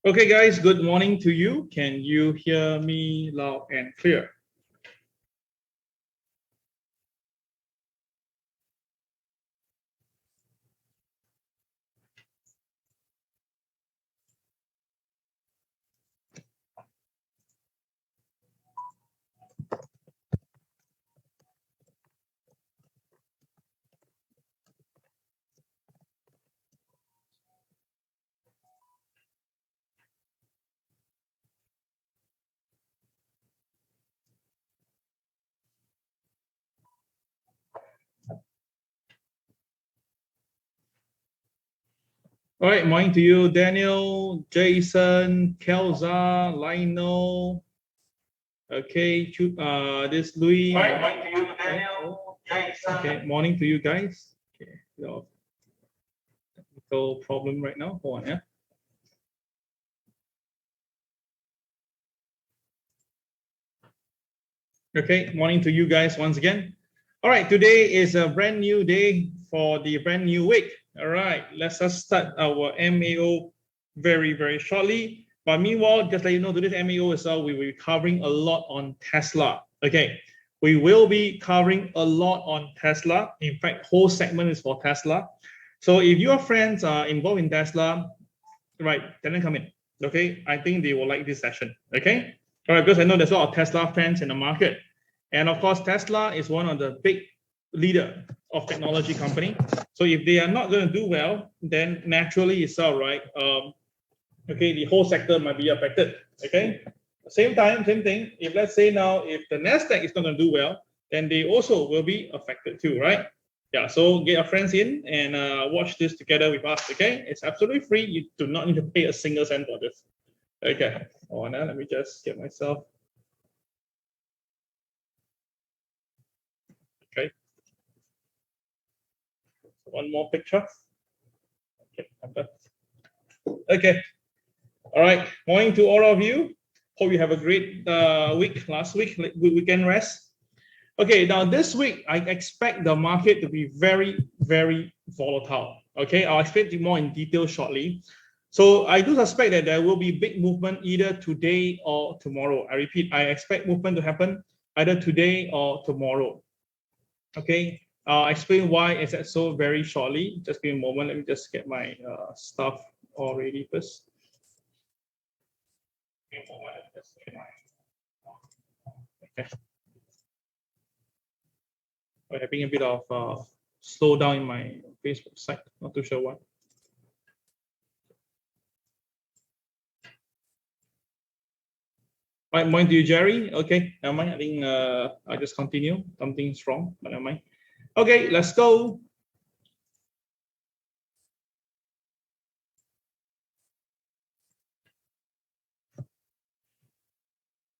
Okay, guys, good morning to you. Can you hear me loud and clear? All right, morning to you, Daniel, Jason, Kelza, Lionel. Okay, this Louis. All right, morning to you, Daniel, Jason. Okay, morning to you guys. Okay, no technical problem right now. Hold on, yeah. Okay, morning to you guys once again. All right, today is a brand new day for the brand new week. All right, let's just start our MAO very, very shortly. But meanwhile, just let you know, today's MAO is we will be covering a lot on Tesla. Okay, we will be covering a lot on Tesla. In fact, whole segment is for Tesla. So if your friends are involved in Tesla, right, then come in. Okay, I think they will like this session. Okay, all right, because I know there's a lot of Tesla fans in the market. And of course, Tesla is one of the big leader of technology company. So if they are not going to do well, then naturally it's all right. Okay, the whole sector might be affected. Okay, same time, same thing. If let's say now, if the Nasdaq is not going to do well, then they also will be affected too, right? Yeah. So get your friends in and watch this together with us. Okay, it's absolutely free. You do not need to pay a single cent for this. Okay. Oh, now let me just get myself. Okay. One more picture. Okay. Okay. All right. Morning to all of you. Hope you have a great week. Last week, weekend rest. Okay. Now this week, I expect the market to be very, very volatile. Okay. I'll explain to you more in detail shortly. So I do suspect that there will be big movement either today or tomorrow. I repeat, I expect movement to happen either today or tomorrow. Okay. I'll explain why is that so very shortly. Just give me a moment. Let me just get my stuff all ready first. Okay. I'm having a bit of slowdown in my Facebook site. Not too sure why. All right, morning to you, Jerry. Okay, never mind. I think I just continue. Something's wrong, but never mind. Okay, let's go.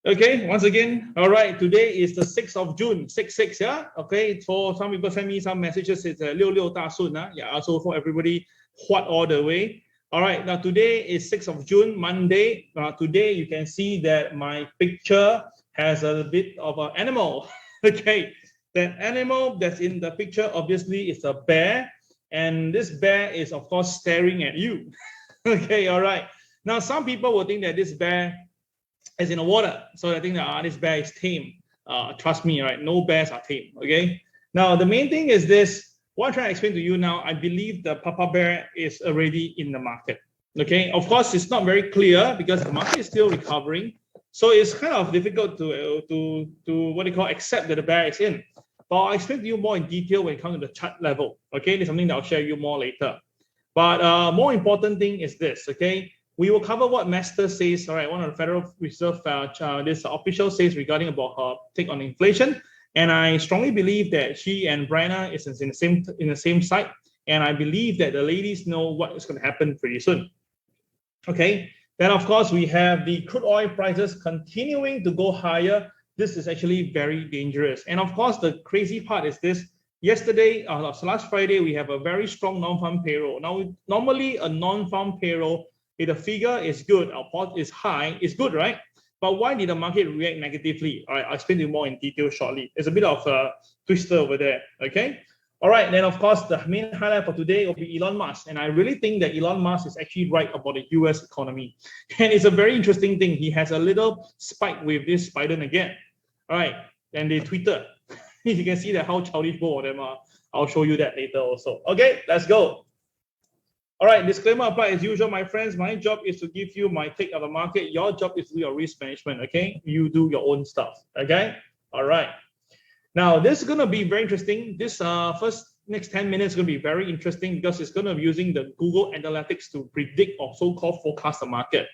Okay, once again, all right, today is the 6th of June, 6/6, yeah? Okay, for some people send me some messages, it's 6/6 大顺, yeah, also for everybody, what all the way. All right, now today is 6th of June, Monday. Today you can see that my picture has a bit of an animal. Okay, that animal that's in the picture obviously is a bear, and this bear is of course staring at you. Okay, all right. Now some people will think that this bear is in the water, so I think that this bear is tame. Trust me, right? No bears are tame. Okay. Now the main thing is this. What I'm trying to explain to you now, I believe the Papa Bear is already in the market. Okay. Of course, it's not very clear because the market is still recovering, so it's kind of difficult to what do you call accept that the bear is in. But I'll explain to you more in detail when it comes to the chart level. Okay, there's something that I'll share you more later. But more important thing is this. Okay. We will cover what Master says, all right, one of the Federal Reserve, this official says regarding about her take on inflation. And I strongly believe that she and Brianna is in the same site. And I believe that the ladies know what is going to happen pretty soon. Okay, then of course we have the crude oil prices continuing to go higher. This is actually very dangerous. And of course, the crazy part is this. Yesterday, last Friday, we have a very strong non-farm payroll. Now, normally a non-farm payroll, if the figure is good, our pot is high, it's good, right? But why did the market react negatively? All right, I'll explain to you more in detail shortly. There's a bit of a twister over there, okay? All right, then of course, the main highlight for today will be Elon Musk. And I really think that Elon Musk is actually right about the US economy. And it's a very interesting thing. He has a little spike with this Biden again. All right, and they tweeted. You can see that how childish both of them are. I'll show you that later also. Okay, let's go. All right, disclaimer apply as usual, my friends. My job is to give you my take of the market. Your job is to do your risk management, okay? You do your own stuff, okay? All right. Now, this is going to be very interesting. This next 10 minutes is going to be very interesting because it's going to be using the Google Analytics to predict or so-called forecast the market.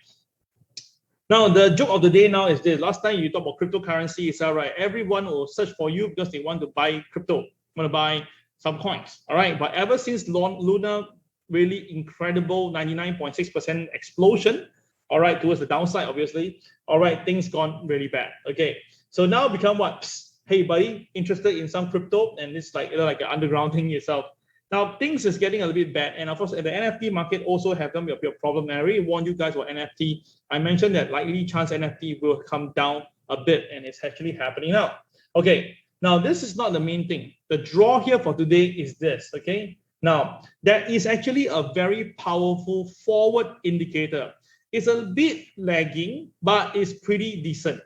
Now, the joke of the day now is this. Last time you talk about cryptocurrency, is that right? Everyone will search for you because they want to buy crypto, want to buy some coins, all right? But ever since Luna, really incredible 99.6% explosion, all right, towards the downside, obviously, all right, things gone really bad, okay? So now become what? Psst, hey, buddy, interested in some crypto? And it's like, like an underground thing yourself. Now, things is getting a little bit bad. And of course, the NFT market also have them a problem. And I really warned you guys about NFT. I mentioned that likely chance NFT will come down a bit, and it's actually happening now. Okay, now this is not the main thing. The draw here for today is this, okay? Now, that is actually a very powerful forward indicator. It's a bit lagging, but it's pretty decent.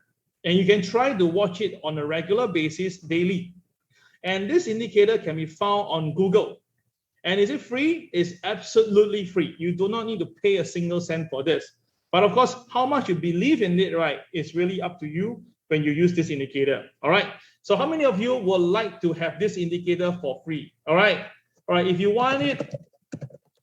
And you can try to watch it on a regular basis daily. And this indicator can be found on Google. And is it free? It's absolutely free. You do not need to pay a single cent for this. But of course, how much you believe in it, right, is really up to you when you use this indicator. All right. So how many of you would like to have this indicator for free? All right. All right. If you want it,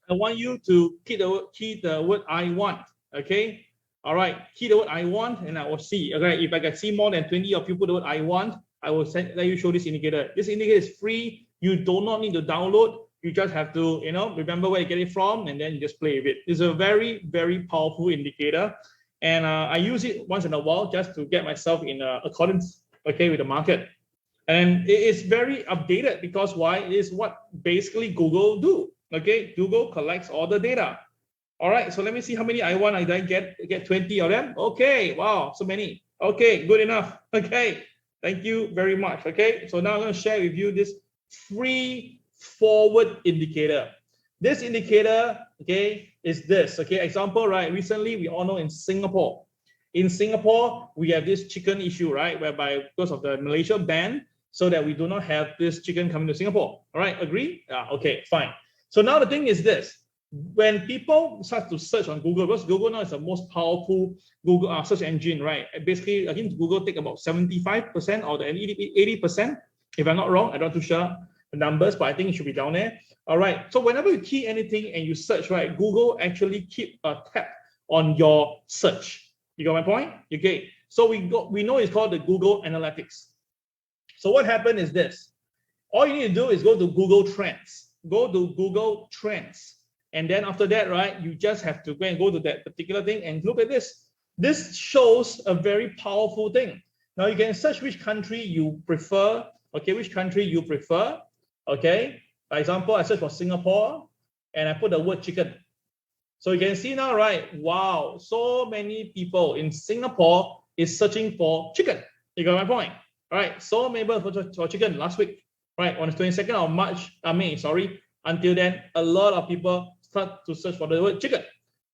I want you to key the word I want. Okay. All right, key the word I want, and I will see. Okay, if I can see more than 20 of you put the word I want, I will let you show this indicator. This indicator is free. You do not need to download. You just have to, remember where you get it from, and then you just play with it. It's a very, very powerful indicator, and I use it once in a while just to get myself in accordance, okay, with the market. And it is very updated because why? It is what basically Google do. Okay, Google collects all the data. All right, so let me see how many I want. I get 20 of them. Okay, wow, so many. Okay, good enough. Okay, thank you very much. Okay, so now I'm going to share with you this free forward indicator. This indicator, okay, is this. Okay, example, right? Recently, we all know in Singapore, we have this chicken issue, right? Whereby because of the Malaysia ban, so that we do not have this chicken coming to Singapore. All right, agree? Okay, fine. So now the thing is this. When people start to search on Google, because Google now is the most powerful Google search engine, right? Basically, I think Google take about 75% or the 80%, if I'm not wrong. I'm not too sure the numbers, but I think it should be down there. All right. So whenever you key anything and you search, right, Google actually keep a tab on your search. You got my point? Okay. So we know it's called the Google Analytics. So what happened is this. All you need to do is go to Google Trends. Go to Google Trends. And then after that, right, you just have to go to that particular thing and look at this. This shows a very powerful thing. Now you can search which country you prefer. Okay, which country you prefer. Okay, for example, I search for Singapore and I put the word chicken. So you can see now, right? Wow, so many people in Singapore is searching for chicken. You got my point? All right, so many people for chicken last week, right? On the 22nd of May, sorry. Until then, a lot of people start to search for the word chicken.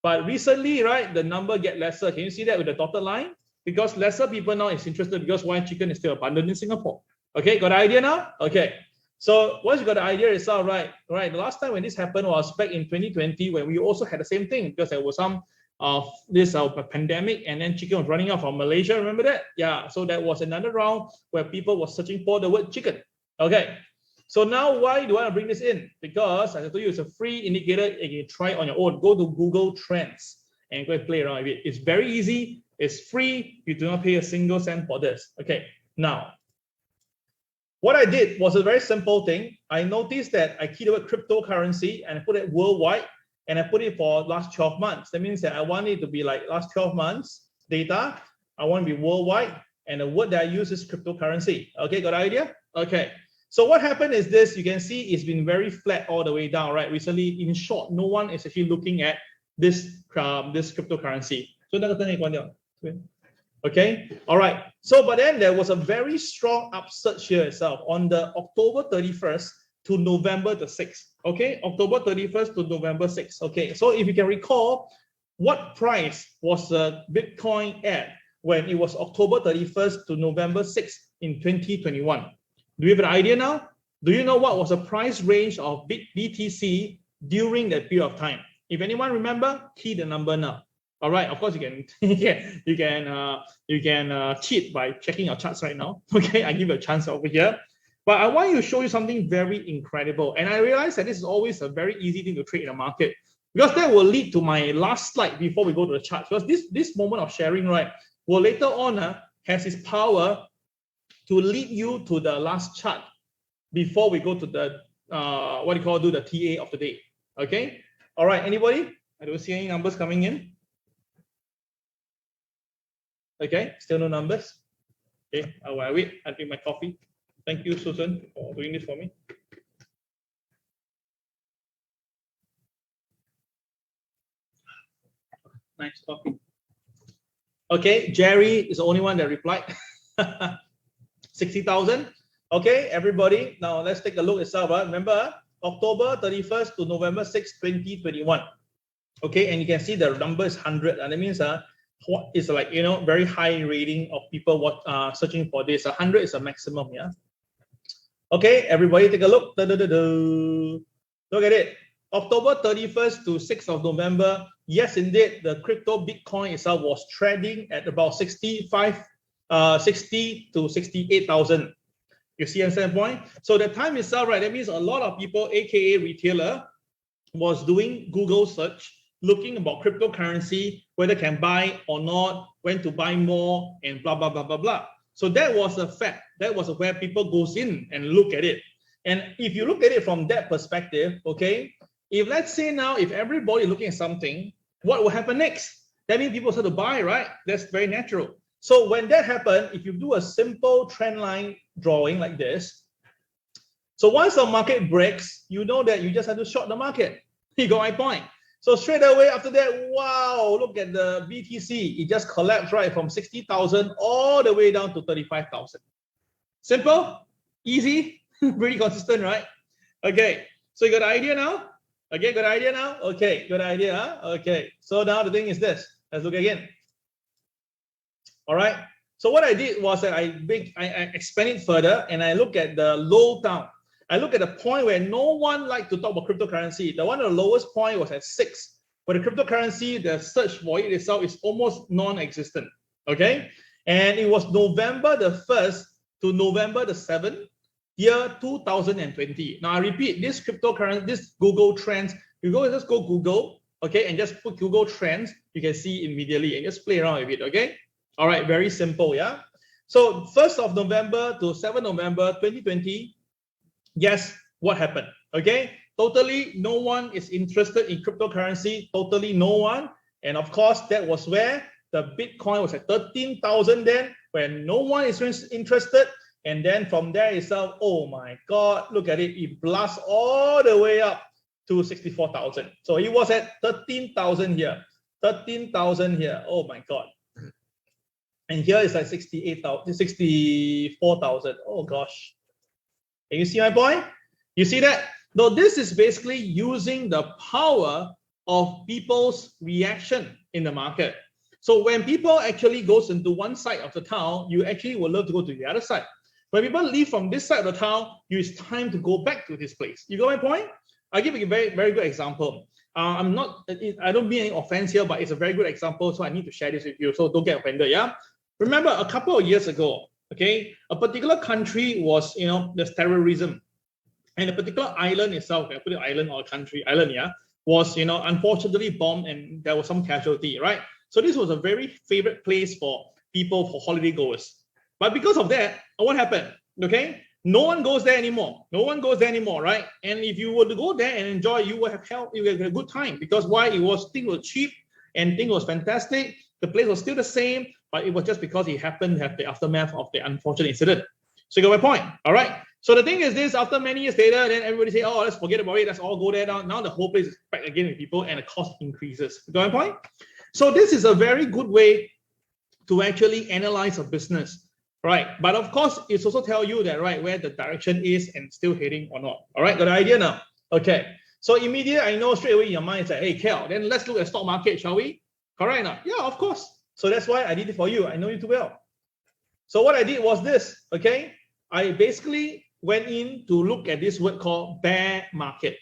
But recently, right, the number get lesser. Can you see that with the dotted line? Because lesser people now is interested because why chicken is still abundant in Singapore. Okay, got the idea now? Okay. So once you got the idea itself, right? Right. The last time when this happened was back in 2020 when we also had the same thing because there was some this pandemic and then chicken was running out from Malaysia. Remember that? Yeah. So that was another round where people were searching for the word chicken. Okay. So now why do I want to bring this in? Because as I told you, it's a free indicator and you can try it on your own. Go to Google Trends and go and play around with it. It's very easy. It's free. You do not pay a single cent for this. Okay. Now, what I did was a very simple thing. I noticed that I keyed the word cryptocurrency and I put it worldwide and I put it for last 12 months. That means that I want it to be like last 12 months data. I want to be worldwide. And the word that I use is cryptocurrency. Okay, got the idea? Okay. So what happened is this, you can see it's been very flat all the way down, right? Recently, in short, no one is actually looking at this cryptocurrency. So okay, all right. So, but then there was a very strong upsurge here itself. On the October 31st, to November the 6th. Okay, October 31st to November 6th. Okay, so if you can recall, what price was Bitcoin at when it was October 31st to November 6th in 2021? Do you have an idea now? Do you know what was the price range of BTC during that period of time? If anyone remember, key the number now. All right, of course you can you can cheat by checking your charts right now. Okay, I give you a chance over here. But I want to show you something very incredible. And I realize that this is always a very easy thing to trade in the market, because that will lead to my last slide before we go to the chart. Because this moment of sharing, right, will later on has its power to lead you to the last chart before we go to the do the TA of the day. Okay. All right. Anybody? I don't see any numbers coming in. Okay. Still no numbers. Okay. I will wait. I'll drink my coffee. Thank you, Susan, for doing this for me. Nice coffee. Okay, Jerry is the only one that replied. 60,000. Okay, everybody. Now let's take a look itself. Remember, October 31st to November 6, 2021. Okay, and you can see the number is 100. And that means what is like, very high rating of people searching for this. 100 is a maximum, yeah. Okay, everybody take a look. Look at it. October 31st to 6th of November. Yes, indeed, the crypto Bitcoin itself was trading at about 60 to 68,000. You see, understand the point? So the time itself, right, that means a lot of people, aka retailer, was doing Google search, looking about cryptocurrency, whether can buy or not, when to buy more, and blah, blah, blah, blah, blah. So that was a fact. That was where people goes in and look at it. And if you look at it from that perspective, okay, if let's say now, if everybody looking at something, what will happen next? That means people start to buy, right? That's very natural. So when that happens, if you do a simple trend line drawing like this, so once the market breaks, you know that you just have to short the market. You got my point. So straight away after that, wow, look at the BTC. It just collapsed right from 60,000 all the way down to 35,000. Simple, easy, pretty consistent, right? Okay, so you got an idea now? Okay, good idea now? Okay, good idea, huh? Okay, so now the thing is this. Let's look again. All right, so what I did was that I expanded further and I look at the low down. I look at the point where no one liked to talk about cryptocurrency. The one of the lowest point was at 6. But the cryptocurrency, the search for it itself is almost non-existent. Okay, and it was November the 1st to November the 7th. Year 2020. Now I repeat, this cryptocurrency, this Google Trends, just go Google, okay, and just put Google Trends, you can see immediately and just play around with it, okay? All right, very simple, yeah? So 1st of November to 7th November 2020, guess what happened, okay? Totally no one is interested in cryptocurrency, totally no one. And of course, that was where the Bitcoin was at 13,000 then, when no one is interested. And then from there itself, oh my God, look at it. It blasts all the way up to 64,000. So it was at 13,000 here, 13,000 here. Oh my God. And here is like 68,000, 64,000. Oh gosh. Can you see my point? You see that? Though this is basically using the power of people's reaction in the market. So when people actually goes into one side of the town, you actually will love to go to the other side. When people leave from this side of the town, it's time to go back to this place. You got my point? I'll give you a very, very good example. I don't mean any offense here, but it's a very good example, so I need to share this with you, so don't get offended, yeah? Remember a couple of years ago, okay, a particular country was, there's terrorism. And a particular island itself, I put it island or country, island, yeah, was, unfortunately bombed and there was some casualty, right? So this was a very favorite place for people, for holiday goers. But because of that, what happened? Okay, no one goes there anymore. No one goes there anymore, right? And if you were to go there and enjoy, you will have a good time, because why? Things were cheap and things was fantastic. The place was still the same, but it was just because it happened to have the aftermath of the unfortunate incident. So you got my point, all right? So the thing is this: after many years later, then everybody say, "Oh, let's forget about it. Let's all go there now." Now the whole place is back again with people, and the cost increases. You got my point? So this is a very good way to actually analyze a business. right? But of course, it's also tell you that, right, where the direction is and still heading or not. All right, got the idea now? Okay. So immediately, I know straight away in your mind, it's like, hey, Kel, then let's look at stock market, shall we? Correct now? Yeah, of course. So that's why I did it for you. I know you too well. So what I did was this, okay? I basically went in to look at this word called bear market.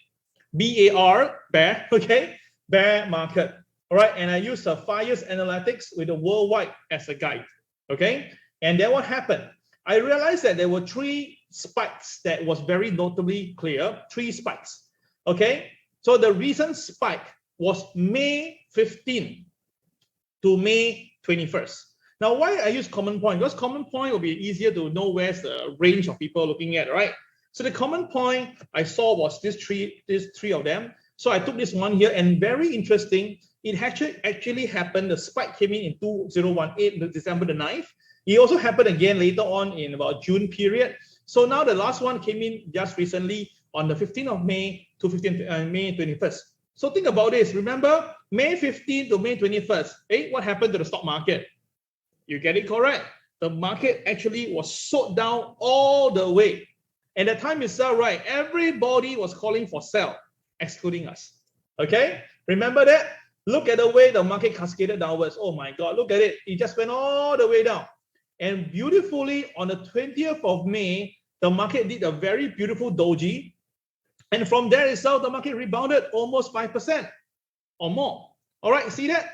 B-A-R, bear, okay? Bear market. All right, and I used the 5 years analytics with the worldwide as a guide, okay? And then what happened? I realized that there were 3 spikes that was very notably clear, 3 spikes, okay? So the recent spike was May 15 to May 21st. Now, why I use common point? Because common point will be easier to know where's the range of people looking at, right? So the common point I saw was these three of them. So I took this one here, and very interesting, it actually happened. The spike came in 2018, December the 9th. It also happened again later on in about June period. So now the last one came in just recently on the 15th of May to May 21st. So think about this. Remember, May 15th to May 21st. Hey, what happened to the stock market? You get it correct. The market actually was sold down all the way. And the time itself, right, everybody was calling for sell, excluding us. Okay? Remember that? Look at the way the market cascaded downwards. Oh my God, look at it. It just went all the way down. And beautifully, on the 20th of May, the market did a very beautiful doji. And from there itself, the market rebounded almost 5% or more. All right, see that?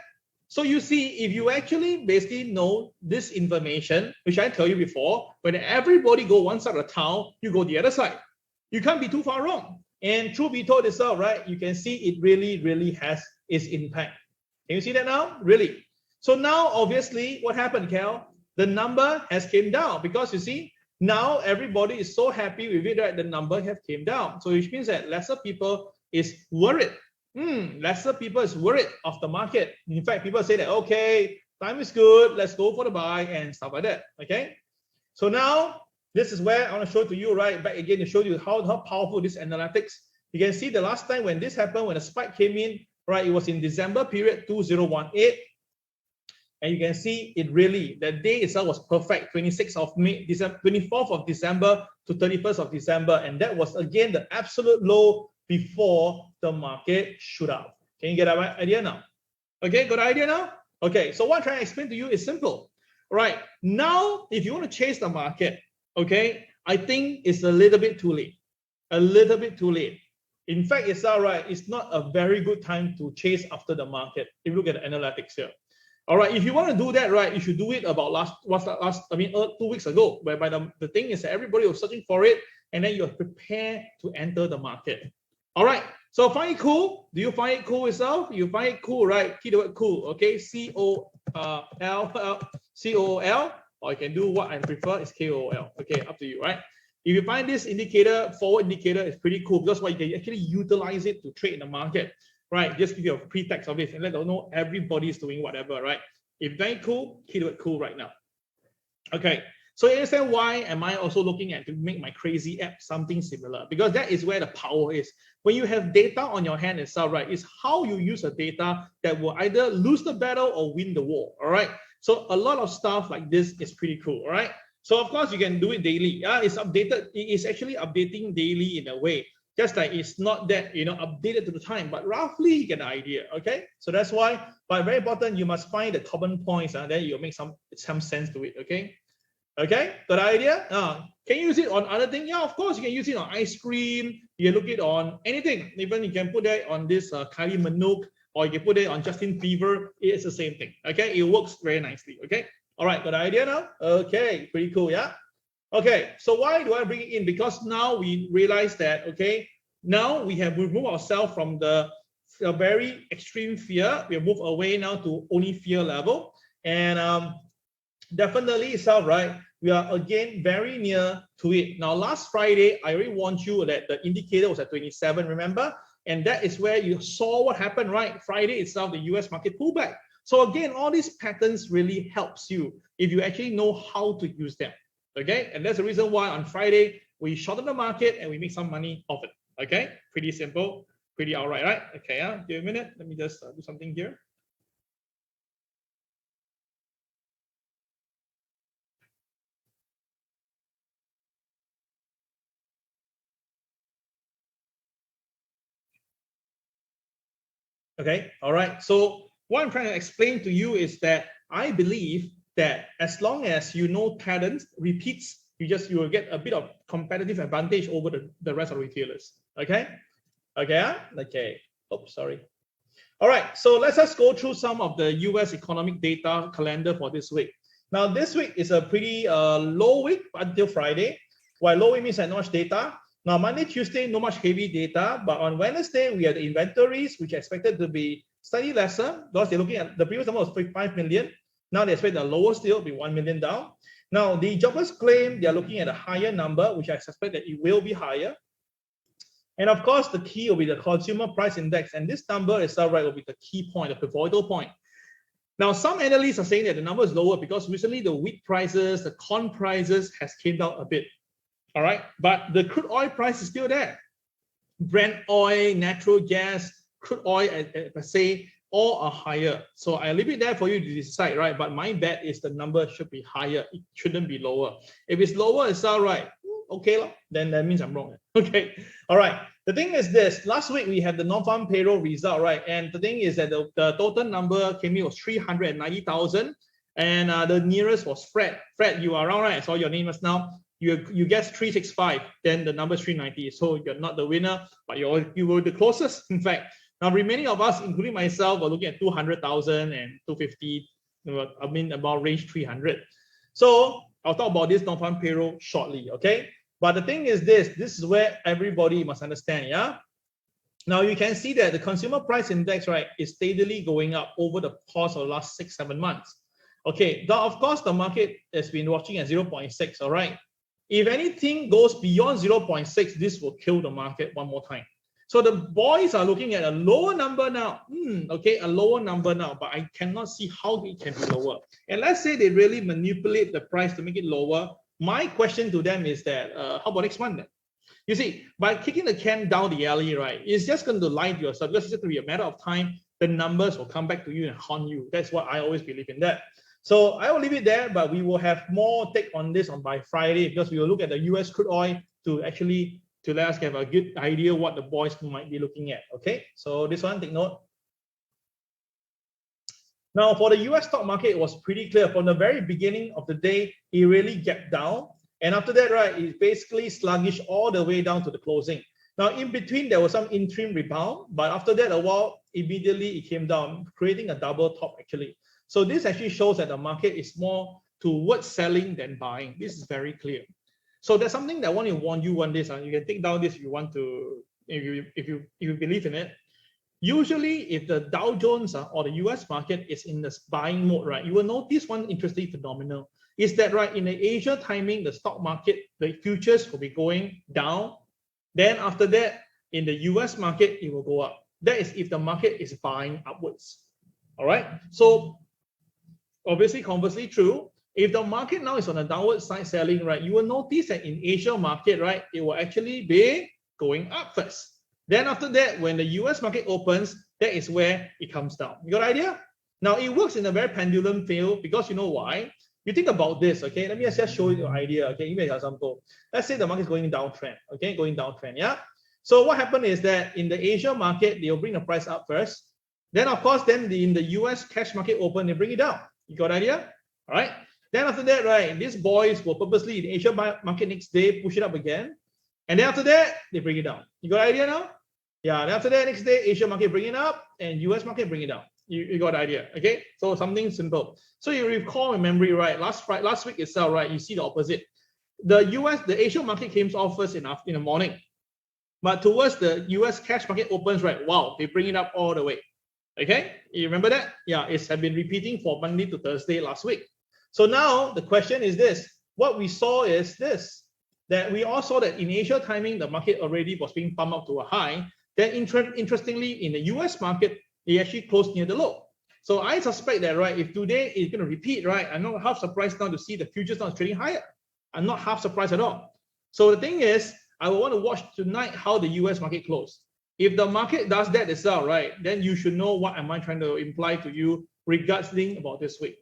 So you see, if you actually basically know this information, which I tell you before, when everybody go one side of the town, you go the other side. You can't be too far wrong. And truth be told itself, right, you can see it really has its impact. Can you see that now? Really? So now, obviously, what happened, Cal? The number has came down because you see, now everybody is so happy with it that the number have came down. So which means that lesser people is worried. Lesser people is worried of the market. In fact, people say that, okay, time is good, let's go for the buy and stuff like that, okay? So now, this is where I want to show to you, right, back again to show you how powerful this analytics. You can see the last time when this happened, when the spike came in, right, it was in December period 2018. And you can see it really, the day itself was perfect, 26th of May, 24th of December to 31st of December. And that was again the absolute low before the market shoot up. Can you get an idea now? Okay, got an idea now? Okay, so what I'm trying to explain to you is simple. Right, now if you want to chase the market, okay, I think it's a little bit too late. A little bit too late. In fact, it's all right. It's not a very good time to chase after the market. If you look at the analytics here. All right, if you want to do that, right, you should do it about 2 weeks ago, whereby the thing is that everybody was searching for it, and then you're prepared to enter the market. All right, so find it cool. Do you find it cool yourself? You find it cool, right? Key the word cool, okay? C-O-L, or you can do what I prefer is K-O-L. Okay, up to you, right? If you find this indicator, forward indicator, is pretty cool because you can actually utilize it to trade in the market. Right, just give you a pretext of this and let them know everybody is doing whatever, right? If very cool, keep it cool right now. Okay, so you understand why am I also looking at to make my crazy app something similar? Because that is where the power is. When you have data on your hand itself, right, it's how you use the data that will either lose the battle or win the war, all right? So a lot of stuff like this is pretty cool, all right? So of course you can do it daily. It's updated, it is actually updating daily in a way. Just like it's not that, updated to the time, but roughly you get an idea, okay? So that's why, but very important, you must find the common points and then you'll make some sense to it, okay? Okay, got an idea? Can you use it on other things? Yeah, of course, you can use it on ice cream, you can look it on anything. Even you can put that on this Kylie Minogue, or you can put it on Justin Bieber, it's the same thing, okay? It works very nicely, okay? All right, got an idea now? Okay, pretty cool, yeah? Okay, so why do I bring it in? Because now we realize that, okay, now we have removed ourselves from the very extreme fear. We have moved away now to only fear level. And definitely itself, right, we are again very near to it. Now, last Friday, I already warned you that the indicator was at 27, remember? And that is where you saw what happened, right? Friday itself, the US market pullback. So again, all these patterns really helps you if you actually know how to use them. Okay, and that's the reason why on Friday we shorten the market and we make some money off it. Okay, pretty simple, pretty all right, right? Okay, give me a minute. Let me just do something here. Okay, all right. So what I'm trying to explain to you is that I believe that as long as you know patterns, repeats, you will get a bit of competitive advantage over the rest of retailers. Okay, okay. Oops, sorry. All right, so let's just go through some of the US economic data calendar for this week. Now, this week is a pretty low week until Friday. While low week means not much data. Now, Monday, Tuesday, not much heavy data, but on Wednesday, we have the inventories, which are expected to be slightly lesser because they're looking at the previous number was 5 million. Now they expect the lower still be 1 million down. Now, the jobless claim, they're looking at a higher number, which I suspect that it will be higher. And of course, the key will be the consumer price index. And this number itself, right, will be the key point, the pivotal point. Now, some analysts are saying that the number is lower because recently the wheat prices, the corn prices has came down a bit. All right, but the crude oil price is still there. Brent oil, natural gas, crude oil, per se, all are higher. So I leave it there for you to decide, right? But my bet is the number should be higher. It shouldn't be lower. If it's lower, it's all right. Okay, then that means I'm wrong. Okay, all right. The thing is this, last week we had the non-farm payroll result, right? And the thing is that the total number came in was 390,000. And the nearest was Fred. Fred, you are around, right? I saw your name just now. You guessed 365, then the number is 390. So you're not the winner, but you were the closest, in fact. Now, remaining of us, including myself, are looking at 200,000 and 250, I mean, about range 300. So I'll talk about this non-farm payroll shortly, okay? But the thing is this is where everybody must understand, yeah? Now, you can see that the consumer price index, right, is steadily going up over the course of the last 6-7 months. Okay, now, of course, the market has been watching at 0.6, all right? If anything goes beyond 0.6, this will kill the market one more time. So the boys are looking at a lower number now. Okay, a lower number now, but I cannot see how it can be lower. And let's say they really manipulate the price to make it lower. My question to them is that, how about next month then? You see, by kicking the can down the alley, right, it's just going to lie to yourself. It's just going to be a matter of time. The numbers will come back to you and haunt you. That's what I always believe in that. So I will leave it there, but we will have more take on this by Friday because we will look at the US crude oil to let us have a good idea what the boys might be looking at. Okay, so this one, take note. Now, for the US stock market, it was pretty clear from the very beginning of the day, it really gapped down. And after that, right, it's basically sluggish all the way down to the closing. Now, in between, there was some interim rebound, but after that, a while, immediately it came down, creating a double top actually. So this actually shows that the market is more towards selling than buying. This is very clear. So there's something that I want to warn you on this. You can take down this if you want to, if you believe in it. Usually, if the Dow Jones or the US market is in the buying mode, right, you will notice one interesting phenomenon is that, right, in the Asia timing, the stock market, the futures will be going down. Then after that, in the US market, it will go up. That is if the market is buying upwards. All right. So obviously, conversely true. If the market now is on a downward side selling, right, you will notice that in Asia market, right, it will actually be going up first. Then after that, when the US market opens, that is where it comes down. You got an idea? Now, it works in a very pendulum field because you know why? You think about this, okay? Let me just show you the idea, okay? Give me an example. Let's say the market is going downtrend, okay? Going downtrend, yeah? So what happened is that in the Asia market, they'll bring the price up first. Then, of course, in the US cash market open, they bring it down. You got an idea? All right? Then after that, right, these boys will purposely in the Asia market next day push it up again. And then after that, they bring it down. You got an idea now? Yeah, then after that, next day, Asia market bring it up and US market bring it down. You got the idea, okay? So something simple. So you recall in memory, right? Last week itself, right? You see the opposite. The Asia market came off first in the morning. But towards the US cash market opens, right? Wow, they bring it up all the way. Okay, you remember that? Yeah, it's have been repeating for Monday to Thursday last week. So now the question is this: what we saw is this, that we all saw that in Asia timing, the market already was being pumped up to a high. Then interestingly, in the US market, it actually closed near the low. So I suspect that, right, if today is going to repeat, right, I'm not half surprised now to see the futures now trading higher. I'm not half surprised at all. So the thing is, I will want to watch tonight how the US market closed. If the market does that itself, right, then you should know what am I trying to imply to you regarding about this week.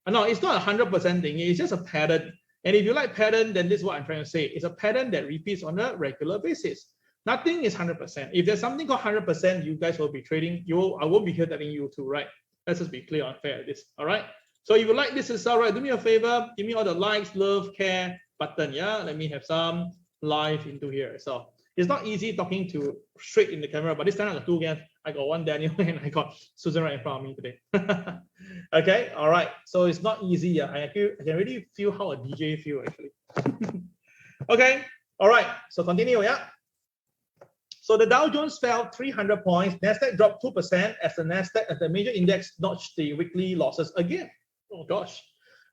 No, it's not 100% thing. It's just a pattern. And if you like pattern, then this is what I'm trying to say. It's a pattern that repeats on a regular basis. Nothing is 100%. If there's something called 100%, you guys will be trading. I won't be here telling you to, right? Let's just be clear and fair at this. All right. So if you like this is all right, do me a favor, give me all the likes, love, care button. Yeah, let me have some live into here. So it's not easy talking to straight in the camera, but this time I got two guys. I got one Daniel and I got Susan right in front of me today. Okay, all right. So it's not easy. Yeah, I can really feel how a DJ feel actually. Okay, all right. So continue. Yeah. So the Dow Jones fell 300 points. Nasdaq dropped 2% as the major index notched the weekly losses again. Oh gosh.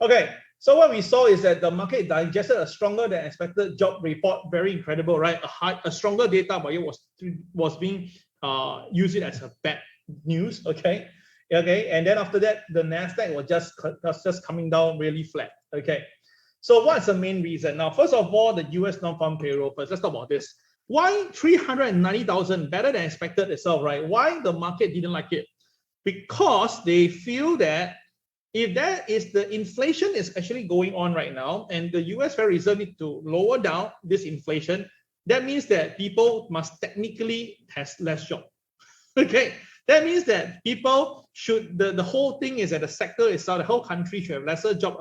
Okay. So what we saw is that the market digested a stronger than expected job report. Very incredible, right? A stronger data, but it was being used as a bad news. Okay. Okay. And then after that, the Nasdaq was just coming down really flat. Okay. So what's the main reason? Now, first of all, the US non-farm payroll first. Let's talk about this. Why 390,000 better than expected itself, right? Why the market didn't like it? Because they feel that if that is the inflation is actually going on right now, and the US Federal Reserve need to lower down this inflation, that means that people must technically have less job. Okay, that means that people should, the whole thing is that the sector itself, the whole country should have lesser job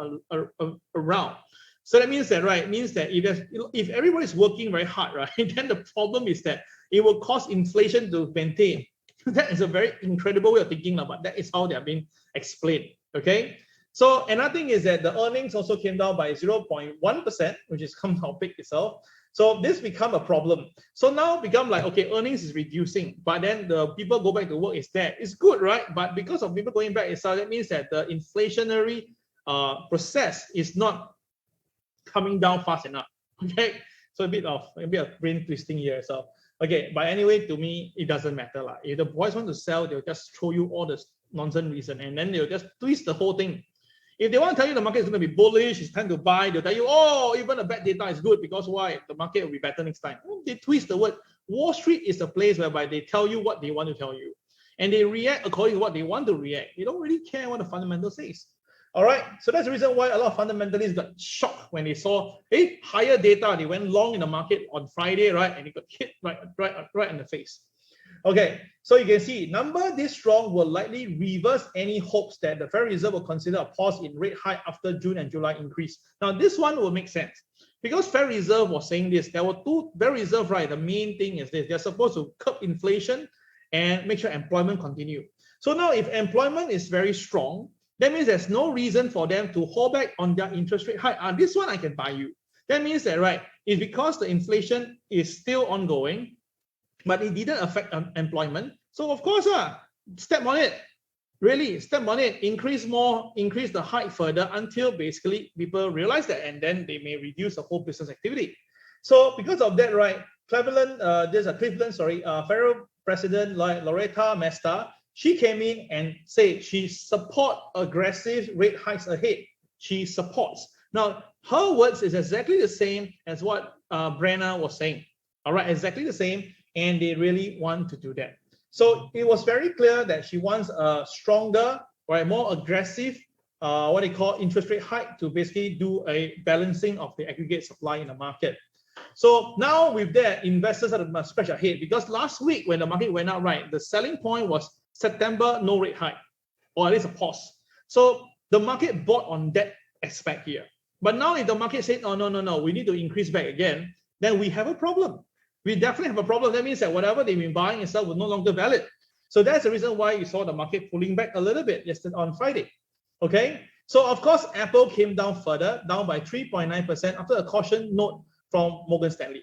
around. So that means that, right, means that if everybody is working very hard, right, then the problem is that it will cause inflation to maintain. That is a very incredible way of thinking, but that is how they are being explained. Okay. So another thing is that the earnings also came down by 0.1%, which is come how big itself. So this become a problem. So now become like, okay, earnings is reducing, but then the people go back to work is there. It's good, right? But because of people going back itself, that means that the inflationary process is not coming down fast enough. Okay. So a bit of brain twisting here. So okay, but anyway, to me, it doesn't matter. If the boys want to sell, they'll just throw you all the nonsense reason, and then they'll just twist the whole thing. If they want to tell you the market is going to be bullish, it's time to buy, they'll tell you, oh, even a bad data is good because why? The market will be better next time. They twist the word. Wall Street is a place whereby they tell you what they want to tell you, and they react according to what they want to react. They don't really care what the fundamental says. All right, so that's the reason why a lot of fundamentalists got shocked when they saw higher data. They went long in the market on Friday, right, and it got hit right in the face. Okay, so you can see number this strong will likely reverse any hopes that the Federal Reserve will consider a pause in rate hike after June and July increase. Now this one will make sense because Federal Reserve was saying this. There were two Federal Reserve, right? The main thing is this: they're supposed to curb inflation and make sure employment continue. So now, if employment is very strong, that means there's no reason for them to hold back on their interest rate hike. This one I can buy you. That means that, right, it's because the inflation is still ongoing, but it didn't affect employment. So of course, step on it. Really, step on it. Increase the hike further until basically people realize that, and then they may reduce the whole business activity. So because of that, right, Cleveland, Federal President Loretta Mesta, she came in and said she supports aggressive rate hikes ahead. She supports. Now, her words is exactly the same as what Brenna was saying. All right, exactly the same. And they really want to do that. So it was very clear that she wants a stronger, right, more aggressive, what they call interest rate hike to basically do a balancing of the aggregate supply in the market. So now with that, investors must scratch ahead because last week when the market went up, right, the selling point was September, no rate hike, or at least a pause. So the market bought on that aspect here. But now if the market said, oh, no, we need to increase back again, then we have a problem. We definitely have a problem. That means that whatever they've been buying and sell was no longer valid. So that's the reason why you saw the market pulling back a little bit yesterday on Friday. Okay. So of course, Apple came down further, down by 3.9% after a caution note from Morgan Stanley.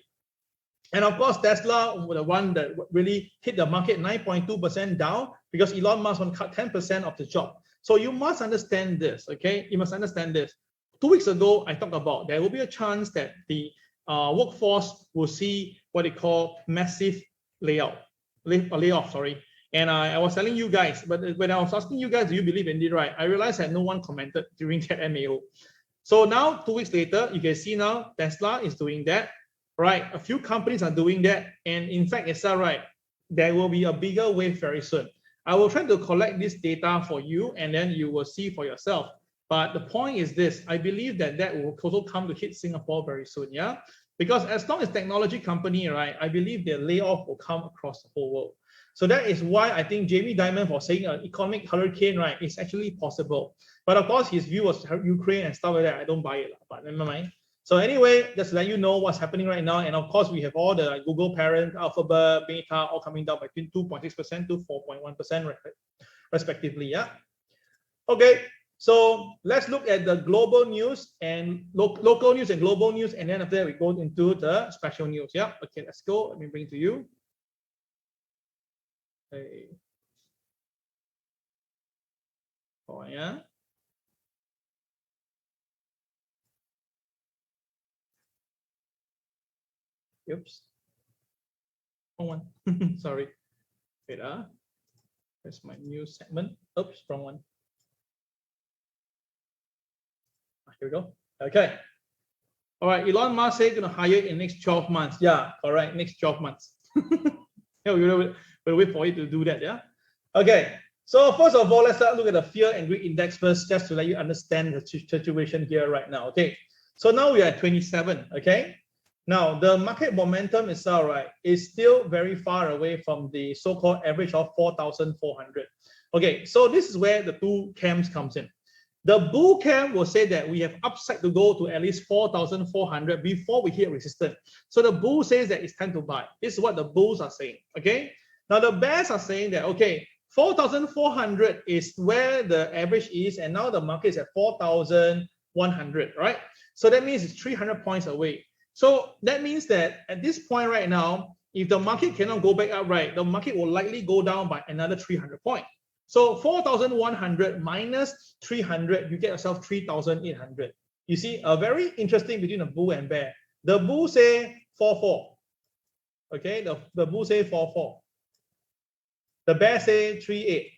And of course, Tesla, the one that really hit the market 9.2% down because Elon Musk want to cut 10% of the job. So you must understand this, okay? You must understand this. 2 weeks ago, I talked about there will be a chance that the workforce will see what they call massive layoff. And I was telling you guys, but when I was asking you guys, do you believe in it, right? I realized that no one commented during that MAO. So now, 2 weeks later, you can see now Tesla is doing that. Right, a few companies are doing that, and in fact, it's right. There will be a bigger wave very soon. I will try to collect this data for you, and then you will see for yourself. But the point is this: I believe that will also come to hit Singapore very soon. Yeah, Because as long as technology company, right, I believe the layoff will come across the whole world. So that is why I think Jamie Dimon for saying an economic hurricane, right, is actually possible. But of course, his view was Ukraine and stuff like that. I don't buy it, but never mind. So anyway, just to let you know what's happening right now. And of course, we have all the Google parent, Alphabet, Meta, all coming down by 2.6% to 4.1% respectively. Yeah. Okay. So let's look at the global news and local news and global news, and then after that we go into the special news. Yeah. Okay. Let's go. Let me bring it to you. Okay. Oh yeah. Oops. Wrong one. Sorry. Wait. That's my news segment. Oops. Wrong one. Here we go. Okay. All right. Elon Musk said going to hire in the next 12 months. Yeah. Correct. Next 12 months. Yeah, we'll wait for you to do that. Yeah. Okay. So first of all, let's start look at the fear and greed index first, just to let you understand the situation here right now. Okay. So now we are at 27. Okay. Now the market momentum itself, right, is still very far away from the so-called average of 4,400. Okay. So this is where the two camps comes in. The bull camp will say that we have upside to go to at least 4,400 before we hit resistance. So the bull says that it's time to buy. This is what the bulls are saying. Okay. Now the bears are saying that, okay, 4,400 is where the average is, and now the market is at 4,100, right? So that means it's 300 points away. So that means that at this point right now, if the market cannot go back up, right, the market will likely go down by another 300 points. So 4,100 minus 300, you get yourself 3,800. You see, a very interesting between a bull and bear. The bull say 4,4. Okay, the bull say 4,4. The bear say 3,8.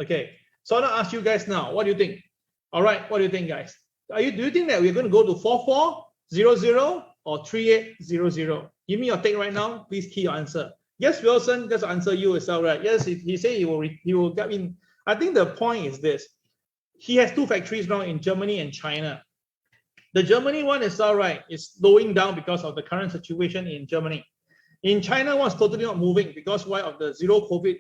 Okay, so I'm gonna ask you guys now, what do you think? All right, what do you think, guys? Do you think that we're going to go to 4,400 or 3,800? Give me your take right now. Please key your answer. Yes, Wilson, just answer you as well, right? Yes, he said he will get in. I think the point is this. He has two factories now in Germany and China. The Germany one is all right. It's slowing down because of the current situation in Germany. In China, one's totally not moving because why of the zero COVID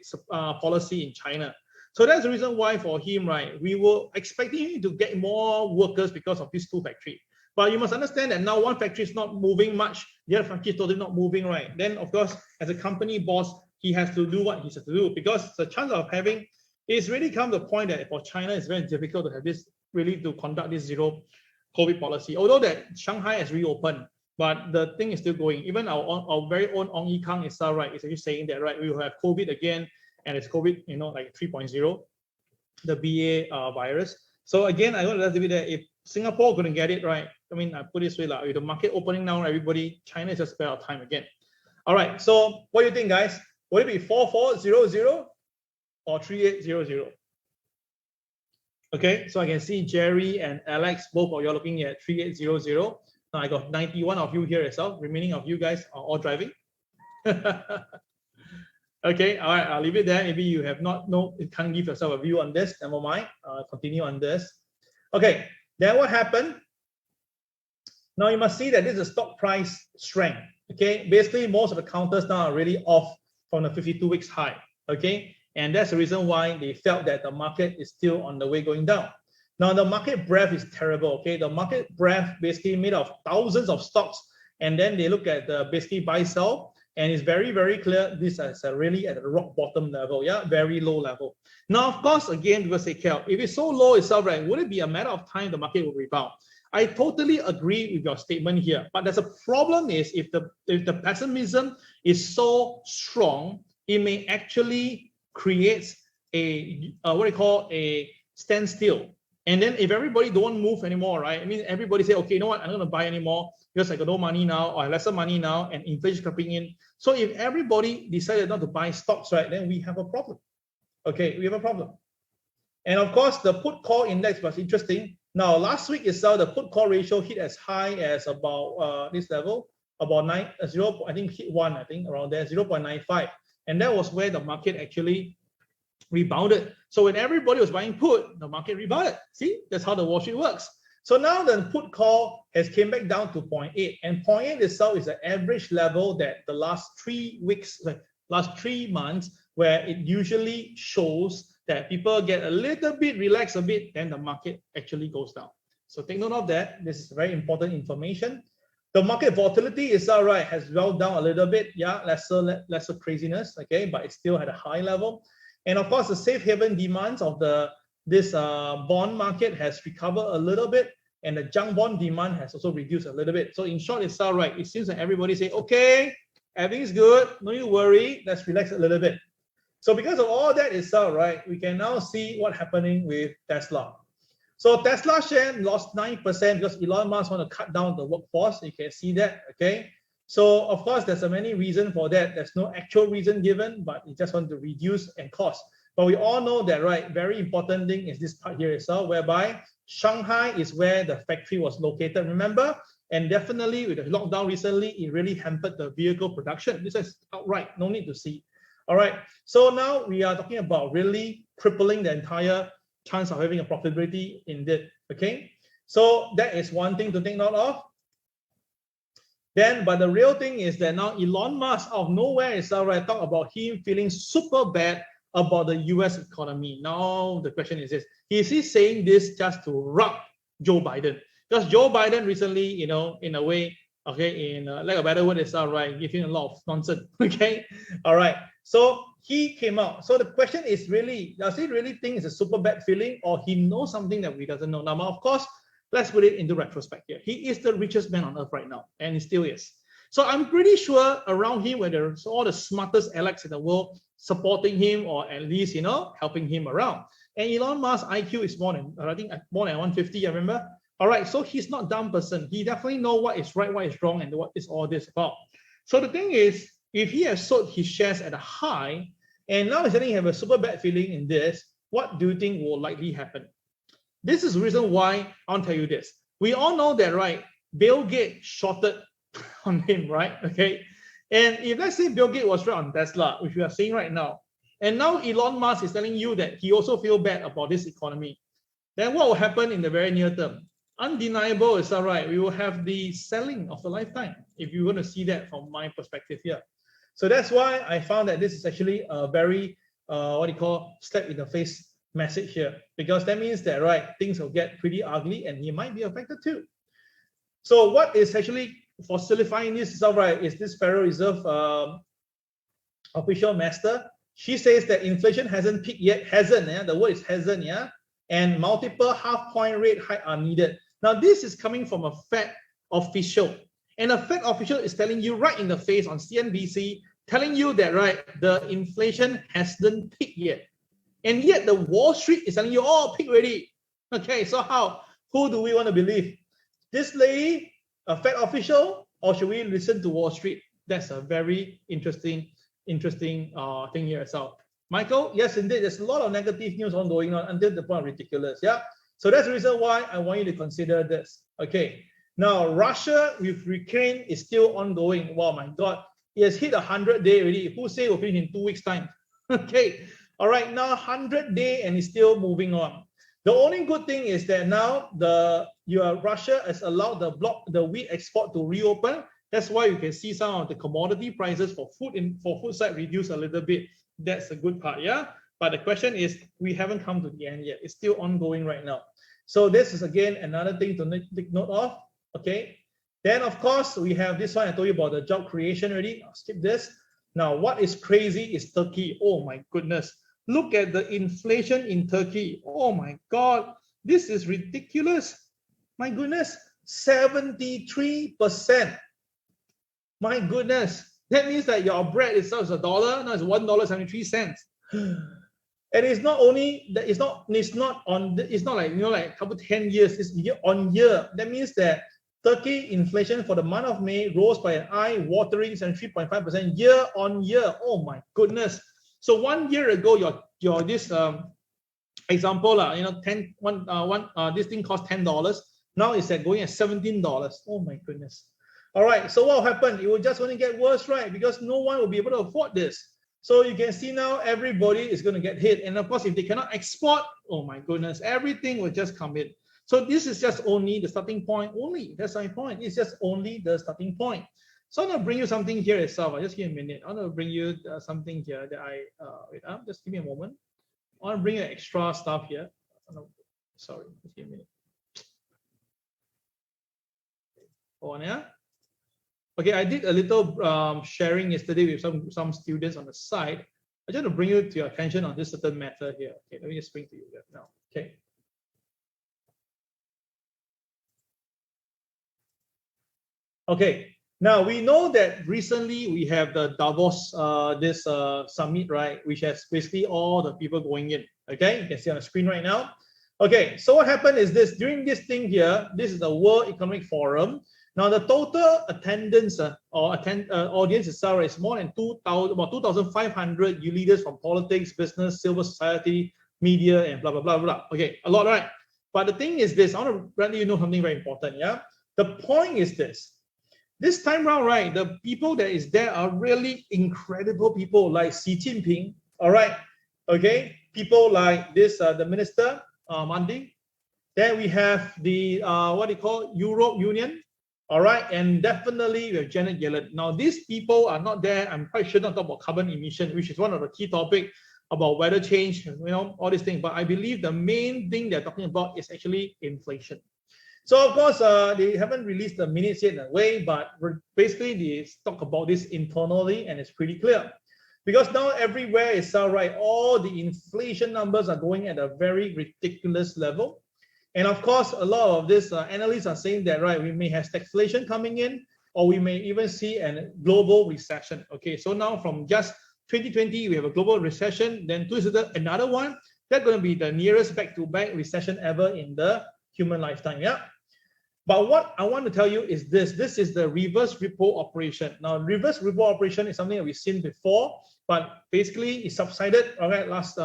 policy in China. So that's the reason why for him, right, we were expecting him to get more workers because of these two factories. But you must understand that now one factory is not moving much, the other factory is totally not moving, right? Then, of course, as a company boss, he has to do what he has to do because the chance of having, it's really come to the point that for China, it's very difficult to have this, really to conduct this zero COVID policy. Although that Shanghai has reopened, but the thing is still going. Even our very own Ong Yi Kang is right, is actually saying that, right, we will have COVID again, and it's COVID, you know, like 3.0, the BA virus. So again, I want to leave it there. If Singapore couldn't get it right, I mean, I put it this way, like, with the market opening now, everybody, China is just spare our time again. All right, so what do you think, guys? Would it be 4,400 or 3,800? Okay, so I can see Jerry and Alex, both of you are looking at 3,800. Now I got 91 of you here as well. Remaining of you guys are all driving. Okay, all right, I'll leave it there. Maybe you have you can't give yourself a view on this. Never mind. Continue on this. Okay, then what happened? Now you must see that this is stock price strength. Okay, basically most of the counters now are really off from the 52 weeks high. Okay, and that's the reason why they felt that the market is still on the way going down. Now the market breadth is terrible. Okay, the market breadth basically made of thousands of stocks, and then they look at the basically buy sell. And it's very, very clear this is really at the rock bottom level, yeah, very low level. Now, of course, again, people say, Kel, if it's so low itself, right, would it be a matter of time the market will rebound? I totally agree with your statement here, but there's a problem is if the pessimism is so strong, it may actually create a what do you call a standstill. And then if everybody don't move anymore, right? I mean, everybody say, okay, you know what, I'm not going to buy anymore because I got no money now or lesser money now and inflation coming in. So if everybody decided not to buy stocks, right, then we have a problem. Okay, we have a problem. And of course, the put call index was interesting. Now, last week itself, the put call ratio hit as high as about this level, about I think hit 1, I think around there, 0.95. And that was where the market actually rebounded. So when everybody was buying put, the market rebounded. See, that's how the Wall Street works. So now the put call has came back down to 0.8, and 0.8 itself is the average level that the last 3 weeks, last 3 months, where it usually shows that people get a little bit relaxed a bit, then the market actually goes down. So take note of that. This is very important information. The market volatility is all right, has rolled down a little bit. Yeah, lesser craziness, okay, but it's still at a high level. And of course, the safe haven demands of this bond market has recovered a little bit, and the junk bond demand has also reduced a little bit. So in short, it's all right. It seems like everybody say, okay, everything's good, no need to worry, let's relax a little bit. So because of all that is all right, we can now see what's happening with Tesla. So Tesla share lost 9% because Elon Musk want to cut down the workforce. You can see that, okay? So of course, there's a many reasons for that. There's no actual reason given, but you just want to reduce and cost. But we all know that, right? Very important thing is this part here itself, whereby Shanghai is where the factory was located, remember? And definitely with the lockdown recently, it really hampered the vehicle production. This is outright, no need to see. All right, so now we are talking about really crippling the entire chance of having a profitability in it, okay? So that is one thing to take note of. Then, but the real thing is that now Elon Musk out of nowhere is all right, talk about him feeling super bad about the US economy. Now the question is this, is he saying this just to rub Joe Biden? Because Joe Biden recently, you know, in a way, okay, in like a better word is all right, giving a lot of nonsense, okay? All right, so he came out. So the question is really, does he really think it's a super bad feeling, or he knows something that we doesn't know? Now, of course, let's put it into retrospect here. He is the richest man on earth right now, and he still is. So I'm pretty sure around him, where there's all the smartest Alex in the world supporting him, or at least, you know, helping him around. And Elon Musk's IQ is more than, I think, more than 150, I remember. All right, so he's not a dumb person. He definitely knows what is right, what is wrong, and what is all this about. So the thing is, if he has sold his shares at a high, and now he's saying he have a super bad feeling in this, what do you think will likely happen? This is the reason why I'll tell you this. We all know that, right? Bill Gates shorted on him, right? Okay. And if let's say Bill Gates was right on Tesla, which we are seeing right now, and now Elon Musk is telling you that he also feels bad about this economy, then what will happen in the very near term? Undeniable is all right. We will have the selling of a lifetime, if you want to see that from my perspective here. So that's why I found that this is actually a very, what do you call, slap in the face message here, because that means that, right, things will get pretty ugly and he might be affected too. So what is actually for solidifying this is all right is this Federal Reserve official master. She says that inflation hasn't peaked yet, hasn't, yeah, the word is hasn't, yeah, and multiple half-point rate hike are needed. Now this is coming from a Fed official, and a Fed official is telling you right in the face on CNBC, telling you that, right, the inflation hasn't peaked yet. And yet the Wall Street is telling you, oh, peak already. Okay, so how? Who do we want to believe? This lady, a Fed official, or should we listen to Wall Street? That's a very interesting thing here itself. Michael, yes, indeed, there's a lot of negative news ongoing on until the point of ridiculous. Yeah. So that's the reason why I want you to consider this. Okay. Now, Russia with Ukraine is still ongoing. Wow, my God. It has hit 100-day already. Who say we'll finish in 2 weeks' time? Okay. All right, now 100-day and it's still moving on. The only good thing is that now Russia has allowed the wheat export to reopen. That's why you can see some of the commodity prices for food side reduce a little bit. That's a good part, yeah. But the question is, we haven't come to the end yet. It's still ongoing right now. So this is again another thing to take note of. Okay. Then of course we have this one. I told you about the job creation already. I'll skip this. Now what is crazy is Turkey. Oh my goodness. Look at the inflation in Turkey. Oh my God, this is ridiculous. My goodness, 73%. My goodness, that means that your bread itself is $1. Now it's $1.73. And it's not only that, it's not like, you know, like a couple 10 years. It's year on year. That means that Turkey inflation for the month of May rose by an eye-watering 73.5% year on year. Oh my goodness. So 1 year ago, your this example, you know, this thing cost $10. Now it's going at $17. Oh my goodness. All right. So what will happen? It will just only get worse, right? Because no one will be able to afford this. So you can see now everybody is going to get hit. And of course, if they cannot export, oh my goodness, everything will just come in. So this is just only the starting point only. That's my point. It's just only the starting point. So I'm gonna bring you something here itself. Just give me a minute. I'm gonna bring you something here that wait up. Just give me a moment. I want to bring you extra stuff here. Sorry, just give me a minute. Hold on, yeah. Okay, I did a little sharing yesterday with some students on the side. I just want to bring you to your attention on this certain matter here. Okay, let me just bring to you that now. Okay. Okay. Now we know that recently we have the Davos summit, right? Which has basically all the people going in. Okay, you can see on the screen right now. Okay, so what happened is this: during this thing here, this is the World Economic Forum. Now the total attendance audience itself is more than 2,500 leaders from politics, business, civil society, media, and blah blah blah blah. Okay, a lot, right? But the thing is this: I want to let you know something very important. Yeah, the point is this. This time round, right, the people that is there are really incredible people like Xi Jinping, all right, okay, people like this, the minister, Mandi. Then we have the, what they call Europe Union, all right, and definitely we have Janet Yellen. Now, these people are not there, I'm quite sure not talk about carbon emission, which is one of the key topics about weather change, you know, all these things, but I believe the main thing they're talking about is actually inflation. So of course, they haven't released the minutes yet in a way, but basically they talk about this internally and it's pretty clear. Because now everywhere is right, all the inflation numbers are going at a very ridiculous level. And of course, a lot of these analysts are saying that, right, we may have stagflation coming in, or we may even see a global recession. Okay, so now from just 2020, we have a global recession, then another one, that's going to be the nearest back-to-back recession ever in the human lifetime, yeah? But what I want to tell you is this is the reverse repo operation. Now, reverse repo operation is something that we've seen before, but basically it subsided, all right, last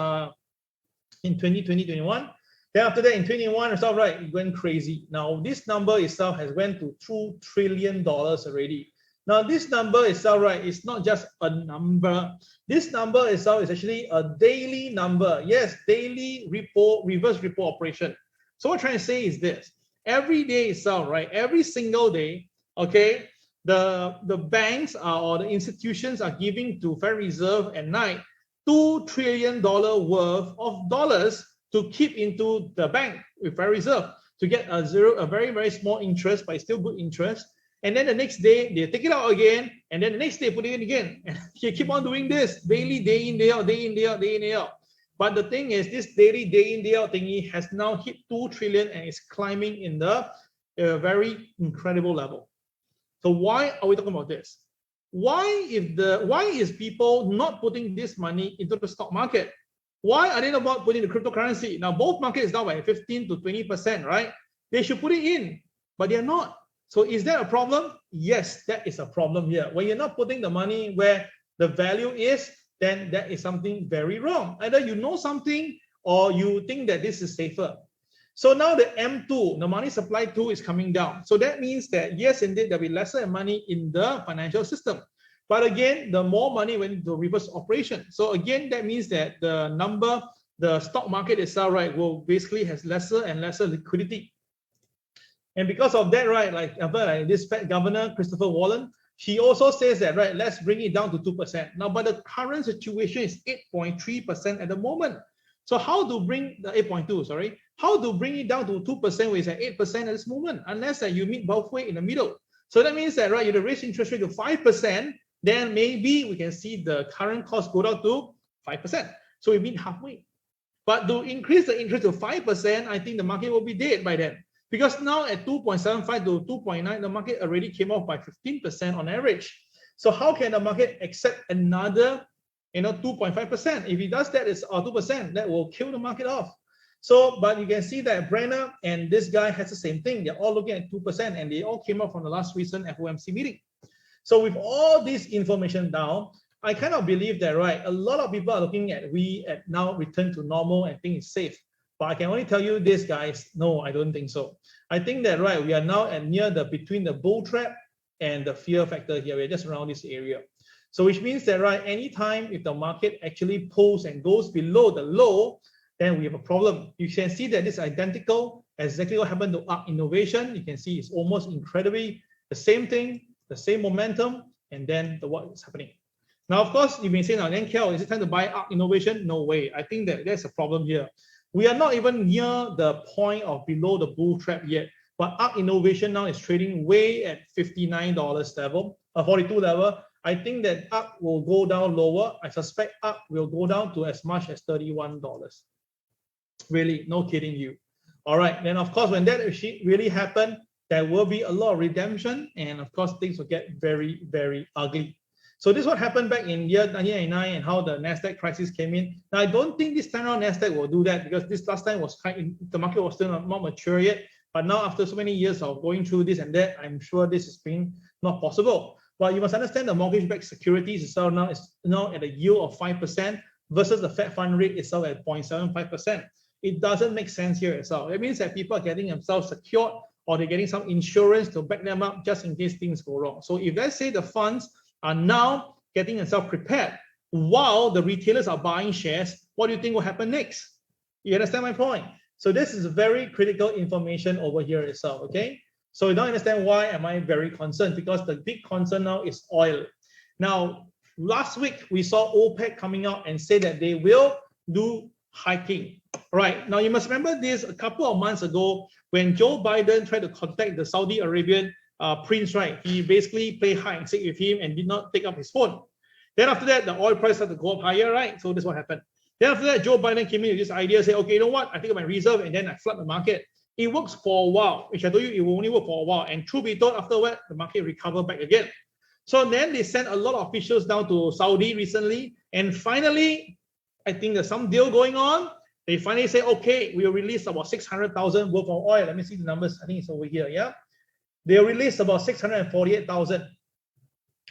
in 2021. Then after that, in 21 itself, right, it went crazy. Now, this number itself has went to $2 trillion already. Now, this number itself, right, is not just a number. This number itself is actually a daily number. Yes, daily reverse repo operation. So what I'm trying to say is this. Every day itself, right? Every single day, okay, the banks or the institutions are giving to Federal Reserve at night $2 trillion worth of dollars to keep into the bank with Federal Reserve to get a very, very small interest, but it's still good interest. And then the next day they take it out again, and then the next day put it in again. And you keep on doing this daily, day in, day out, day in, day out, day in, day out. But the thing is, this daily, day in, day out thingy has now hit 2 trillion and is climbing in the very incredible level. So why are we talking about this? Why is people not putting this money into the stock market? Why are they not putting the cryptocurrency? Now, both markets down by 15 to 20%, right? They should put it in, but they're not. So is that a problem? Yes, that is a problem here. When you're not putting the money where the value is, then that is something very wrong. Either you know something or you think that this is safer. So now the M2, the money supply 2 is coming down. So that means that yes, indeed, there'll be lesser money in the financial system. But again, the more money went into reverse operation. So again, that means that the stock market itself, right, will basically has lesser and lesser liquidity. And because of that, right, like this Fed Governor, Christopher Wallen, he also says that, right, let's bring it down to 2%. Now, but the current situation is 8.3% at the moment. So how to bring the 8.2, sorry, how to bring it down to 2%, which is at 8% at this moment, unless that you meet halfway in the middle. So that means that, right, you raise interest rate to 5%, then maybe we can see the current cost go down to 5%. So we meet halfway. But to increase the interest to 5%, I think the market will be dead by then. Because now at 2.75 to 2.9, the market already came off by 15% on average. So how can the market accept another, 2.5%? If it does that, it's 2%, that will kill the market off. So, but you can see that Brenner and this guy has the same thing. They're all looking at 2%, and they all came up from the last recent FOMC meeting. So with all this information down, I kind of believe that, right, a lot of people are looking at now return to normal and think it's safe. But I can only tell you this, guys, no, I don't think so. I think that, right, we are now at between the bull trap and the fear factor here. We're just around this area. So which means that, right, anytime if the market actually pulls and goes below the low, then we have a problem. You can see that this is identical Exactly what happened to ARC Innovation. You can see it's almost incredibly the same thing, the same momentum, and then what is happening. Now, of course, you may say, now, then, Kel, is it time to buy ARC Innovation? No way. I think that there's a problem here. We are not even near the point of below the bull trap yet, but ARC Innovation now is trading way at $59 level, 42 level. I think that ARC will go down lower. I suspect ARC will go down to as much as $31. Really, no kidding you. All right, then of course, when that really happened, there will be a lot of redemption, and of course, things will get very, very ugly. So this is what happened back in year 1999 and how the Nasdaq crisis came in. Now, I don't think this time around Nasdaq will do that because this last time was the market was still not mature yet. But now, after so many years of going through this and that, I'm sure this has been not possible. But you must understand the mortgage-backed securities itself now is now at a yield of 5% versus the Fed fund rate itself at 0.75%. It doesn't make sense here itself. It means that people are getting themselves secured or they're getting some insurance to back them up just in case things go wrong. So if let's say the funds are now getting themselves prepared while the retailers are buying shares, what do you think will happen next? You understand my point? So this is very critical information over here itself, okay? So you don't understand why am I very concerned, because the big concern now is oil. Now, last week we saw OPEC coming out and say that they will do hiking. Right, now you must remember this a couple of months ago when Joe Biden tried to contact the Saudi Arabian prince, right? He basically played hide and seek with him and did not take up his phone. Then after that, the oil price started to go up higher, right? So this is what happened. Then after that, Joe Biden came in with this idea, say, okay, you know what? I take up my reserve and then I flood the market. It works for a while, which I told you it will only work for a while. And truth be told, afterward, the market recovered back again. So then they sent a lot of officials down to Saudi recently. And finally, I think there's some deal going on. They finally say, okay, we'll release about 600,000 worth of oil. Let me see the numbers. I think it's over here, yeah? They released about 648,000.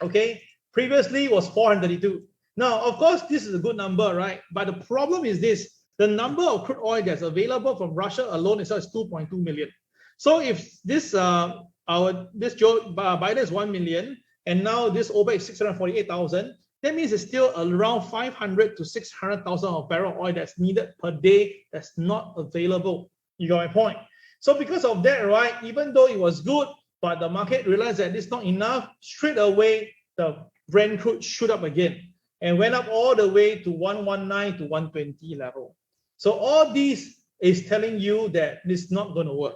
Okay, previously it was 432. Now, of course, this is a good number, right? But the problem is this, the number of crude oil that's available from Russia alone is 2.2 million. So if this, Joe Biden is 1 million, and now this OPEC is 648,000, that means it's still around 500 to 600,000 of barrel of oil that's needed per day that's not available. You got my point? So because of that, right, even though it was good, but the market realized that it's not enough, straight away, the Brent crude shoot up again and went up all the way to 119 to 120 level. So all this is telling you that it's not going to work.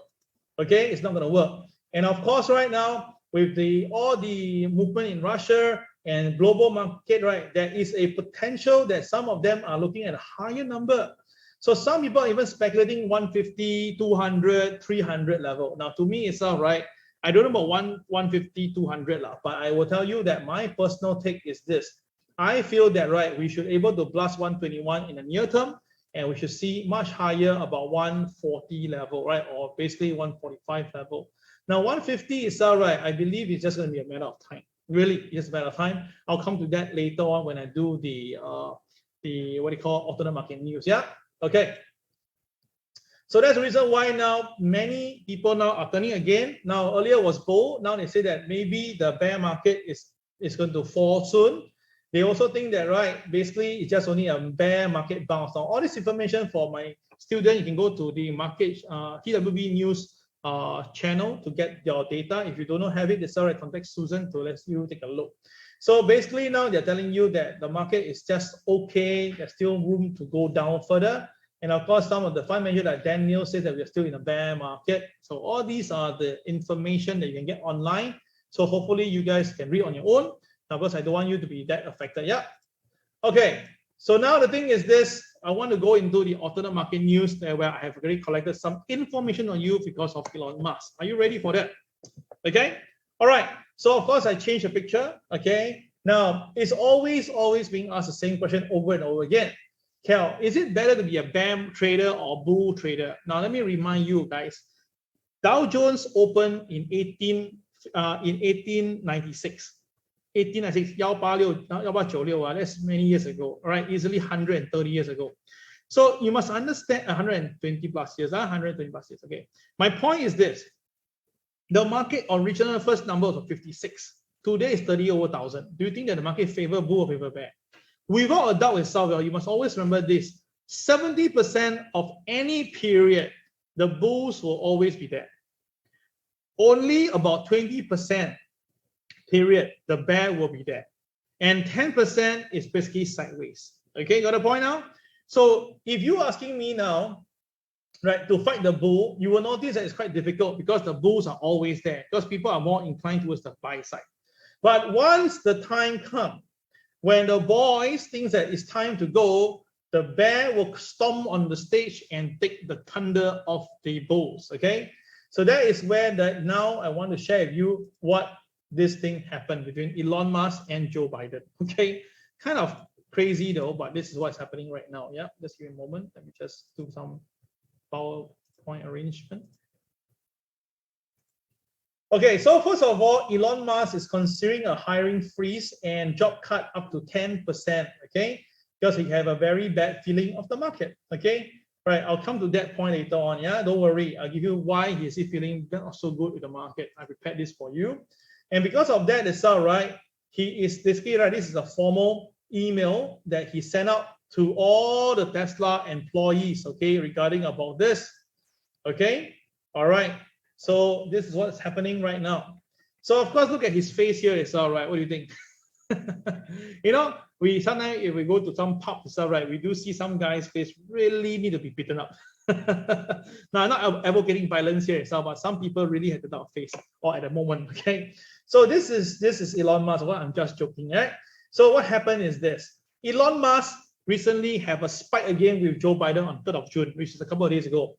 Okay, it's not going to work. And of course, right now, with all the movement in Russia and global market, right, there is a potential that some of them are looking at a higher number. So some people are even speculating 150, 200, 300 level. Now, to me, it's all right. I don't know about 150, 200, but I will tell you that my personal take is this. I feel that, right, we should able to blast 121 in the near term, and we should see much higher about 140 level, right, or basically 145 level. Now, 150 is all right. I believe it's just going to be a matter of time. Really, it's a matter of time. I'll come to that later on when I do the what do you call alternate market news. Yeah. Okay. So that's the reason why now many people now are turning again. Now earlier was bull. Now they say that maybe the bear market is going to fall soon. They also think that, right, basically it's just only a bear market bounce. Now all this information for my student, you can go to the market TWB news channel to get your data. If you don't have it, it's all right, contact Susan to let you take a look. So basically now they're telling you that the market is just okay. There's still room to go down further. And of course, some of the fund managers like Daniel said that we're still in a bear market. So all these are the information that you can get online. So hopefully you guys can read on your own. Now, of course, I don't want you to be that affected. Yeah. Okay. So now the thing is this, I want to go into the alternate market news where I have already collected some information on you because of Elon Musk. Are you ready for that? Okay. All right. So of course I changed the picture. Okay. Now it's always being asked the same question over and over again. Kel, is it better to be a bear trader or bull trader? Now let me remind you guys. Dow Jones opened in 1896. 1896, 1896, that's many years ago, all right? Easily 130 years ago. So you must understand 120 plus years, 120 plus years, okay? My point is this. The market original first number was 56. Today is 30 over 1,000. Do you think that the market favor bull or favor bear? Without a doubt itself, you must always remember this. 70% of any period the bulls will always be there. Only about 20% period, the bear will be there. And 10% is basically sideways. Okay, got a point now? So if you're asking me now, right, to fight the bull, you will notice that it's quite difficult because the bulls are always there, because people are more inclined towards the buy side. But once the time comes, when the boys think that it's time to go, the bear will storm on the stage and take the thunder of the bulls. Okay, so that is where now I want to share with you what this thing happened between Elon Musk and Joe Biden. Okay, kind of crazy though, but this is what's happening right now. Yeah, just give me a moment. Let me just do some PowerPoint arrangement. Okay, so first of all, Elon Musk is considering a hiring freeze and job cut up to 10%. Okay, because he have a very bad feeling of the market. Okay, right, I'll come to that point later on. Yeah, don't worry, I'll give you why he is feeling not so good with the market. I prepared this for you. And because of that itself, right, he is basically, right, this is a formal email that he sent out to all the Tesla employees, okay, regarding about this. Okay, all right, so this is what's happening right now. So of course, look at his face here itself, right? What do you think? You know, we sometimes, if we go to some pubs itself, right, we do see some guys' face really need to be beaten up. Now, I'm not advocating violence here itself, but some people really have the face or at the moment. Okay, so this is Elon Musk. Well, I'm just joking, right? So what happened is this: Elon Musk recently have a spike again with Joe Biden on 3rd of June, which is a couple of days ago.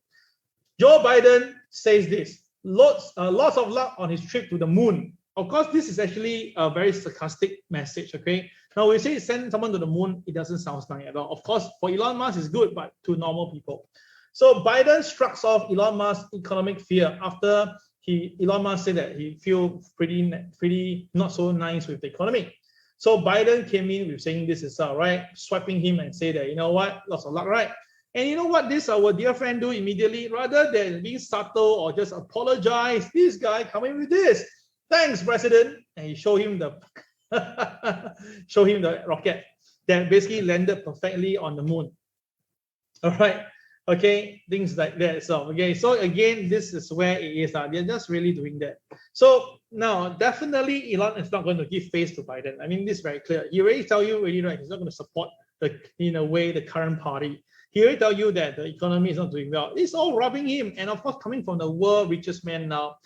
Joe Biden says this: lots of luck on his trip to the moon. Of course, this is actually a very sarcastic message. Okay, now we say send someone to the moon, it doesn't sound nice at all. Of course, for Elon Musk, it's good, but to normal people. So Biden shrugs off Elon Musk's economic fear after Elon Musk said that he feels pretty not so nice with the economy. So Biden came in with saying this is all right, swiping him and say that, you know what, lots of luck, right? And you know what this our dear friend do immediately? Rather than being subtle or just apologize, this guy coming with this. Thanks, President. And he showed him the rocket that basically landed perfectly on the moon. All right. Okay, things like that. So okay, so again, this is where it is. They're just really doing that. So now, definitely, Elon is not going to give face to Biden. I mean, this is very clear. He already tell you, really, right? He's not going to support the current party. He already tell you that the economy is not doing well. It's all rubbing him, and of course, coming from the world richest man now,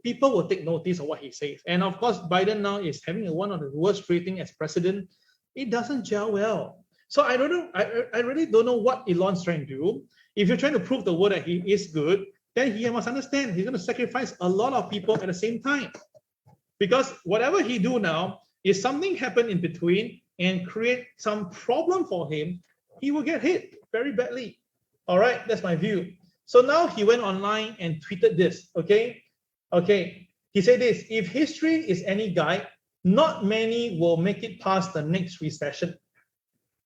people will take notice of what he says. And of course, Biden now is having one of the worst rating as president. It doesn't gel well. So I don't know. I really don't know what Elon's trying to do. If you're trying to prove the world that he is good, then he must understand he's going to sacrifice a lot of people at the same time. Because whatever he do now, if something happen in between and create some problem for him, he will get hit very badly. All right, that's my view. So now he went online and tweeted this. Okay, he said this: if history is any guide, not many will make it past the next recession.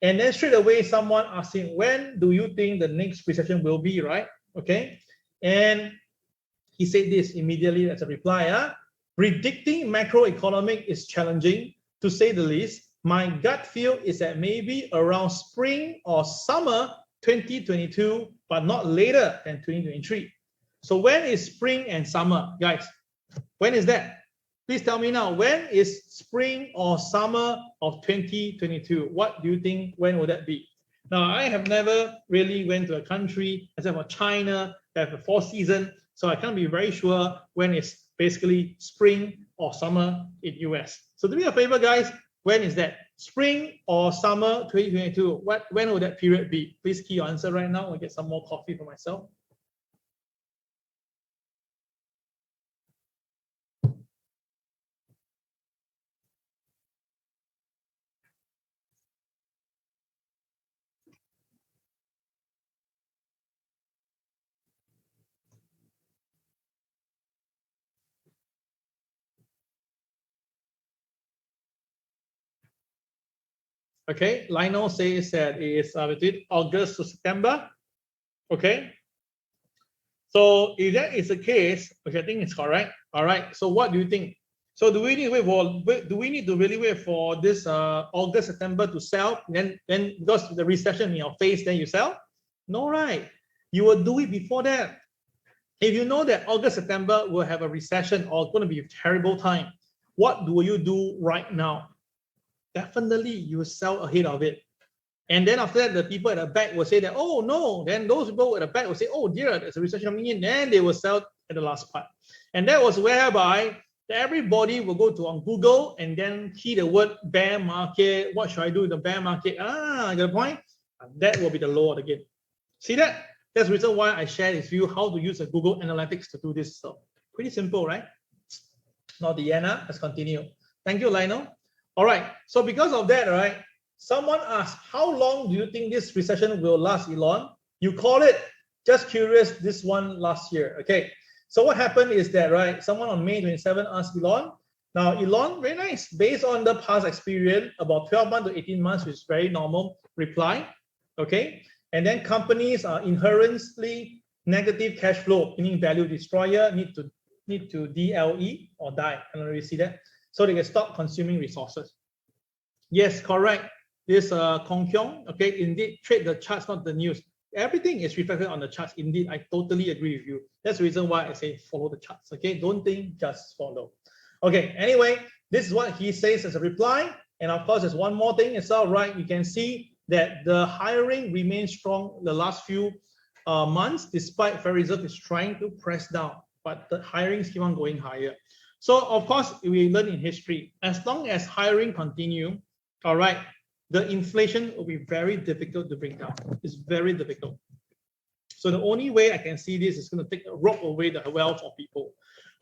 And then straight away, someone asked him, when do you think the next recession will be, right? Okay. And he said this immediately as a reply. Predicting macroeconomic is challenging, to say the least. My gut feel is that maybe around spring or summer 2022, but not later than 2023. So when is spring and summer, guys? When is that? Please tell me now, when is spring or summer of 2022? What do you think, when will that be? Now, I have never really went to a country, except for China, that have a 4 season, so I can't be very sure when it's basically spring or summer in US. So do me a favor, guys, when is that? Spring or summer 2022? When will that period be? Please key your answer right now. I'll get some more coffee for myself. Okay, Lionel says that it is between August to September. Okay. So if that is the case, which I think is correct. All right. So what do you think? So do we need to really wait for this August, September to sell? Then because the recession in your face, then you sell? No, right? You will do it before that. If you know that August, September will have a recession or going to be a terrible time, what do you do right now? Definitely you will sell ahead of it. And then after that, the people at the back will say that, oh no, then those people at the back will say, oh dear, there's a recession coming in, then they will sell at the last part. And that was whereby everybody will go to on Google and then key the word bear market. What should I do in the bear market? I got a point. And that will be the low again. See that? That's the reason why I share with you how to use the Google Analytics to do this. So pretty simple, right? Now Deanna, let's continue. Thank you, Lionel. All right. So because of that, right? Someone asked, how long do you think this recession will last, Elon? You call it, just curious, this one last year. Okay. So what happened is that, right? Someone on May 27 asked Elon. Now, Elon, very nice. Based on the past experience, about 12 months to 18 months, which is very normal reply. Okay. And then companies are inherently negative cash flow, meaning value destroyer, need to DLE or die. I don't really see that. So they can stop consuming resources. Yes, correct. This Kong Kyong, okay, indeed, trade the charts, not the news. Everything is reflected on the charts. Indeed, I totally agree with you. That's the reason why I say follow the charts, okay? Don't think, just follow. Okay, anyway, this is what he says as a reply. And of course, there's one more thing. It's all right. You can see that the hiring remains strong the last few months, despite Federal Reserve is trying to press down, but the hirings keep on going higher. So of course, we learn in history, as long as hiring continue, all right, the inflation will be very difficult to bring down. It's very difficult. So the only way I can see this is going to rob away the wealth of people.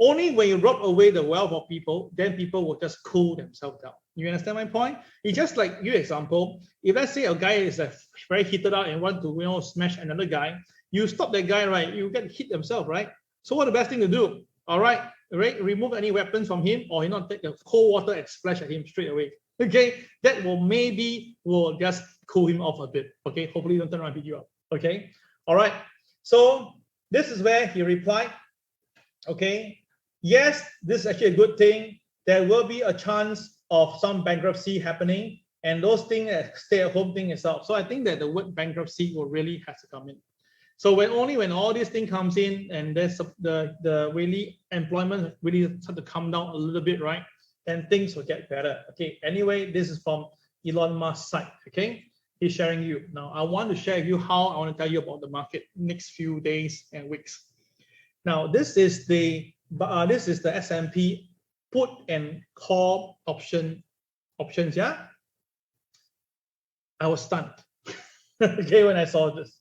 Only when you rob away the wealth of people, then people will just cool themselves down. You understand my point? It's just like your example. If let's say a guy is very heated up and want to smash another guy, you stop that guy, right? You get hit themselves, right? So what the best thing to do? All right, remove any weapons from him, or take the cold water and splash at him straight away. Okay, that will just cool him off a bit. Okay, hopefully don't turn around and beat you up. Okay, all right. So this is where he replied. Okay, yes, this is actually a good thing. There will be a chance of some bankruptcy happening, and those things, stay-at-home thing itself. So I think that the word bankruptcy will really have to come in. So when all this thing comes in, and there's the really employment really start to come down a little bit, right? Then things will get better. Okay. Anyway, this is from Elon Musk's side. Okay, he's sharing you. Now I want to share with you how I want to tell you about the market next few days and weeks. Now this is the S&P put and call options. Yeah, I was stunned. Okay, when I saw this.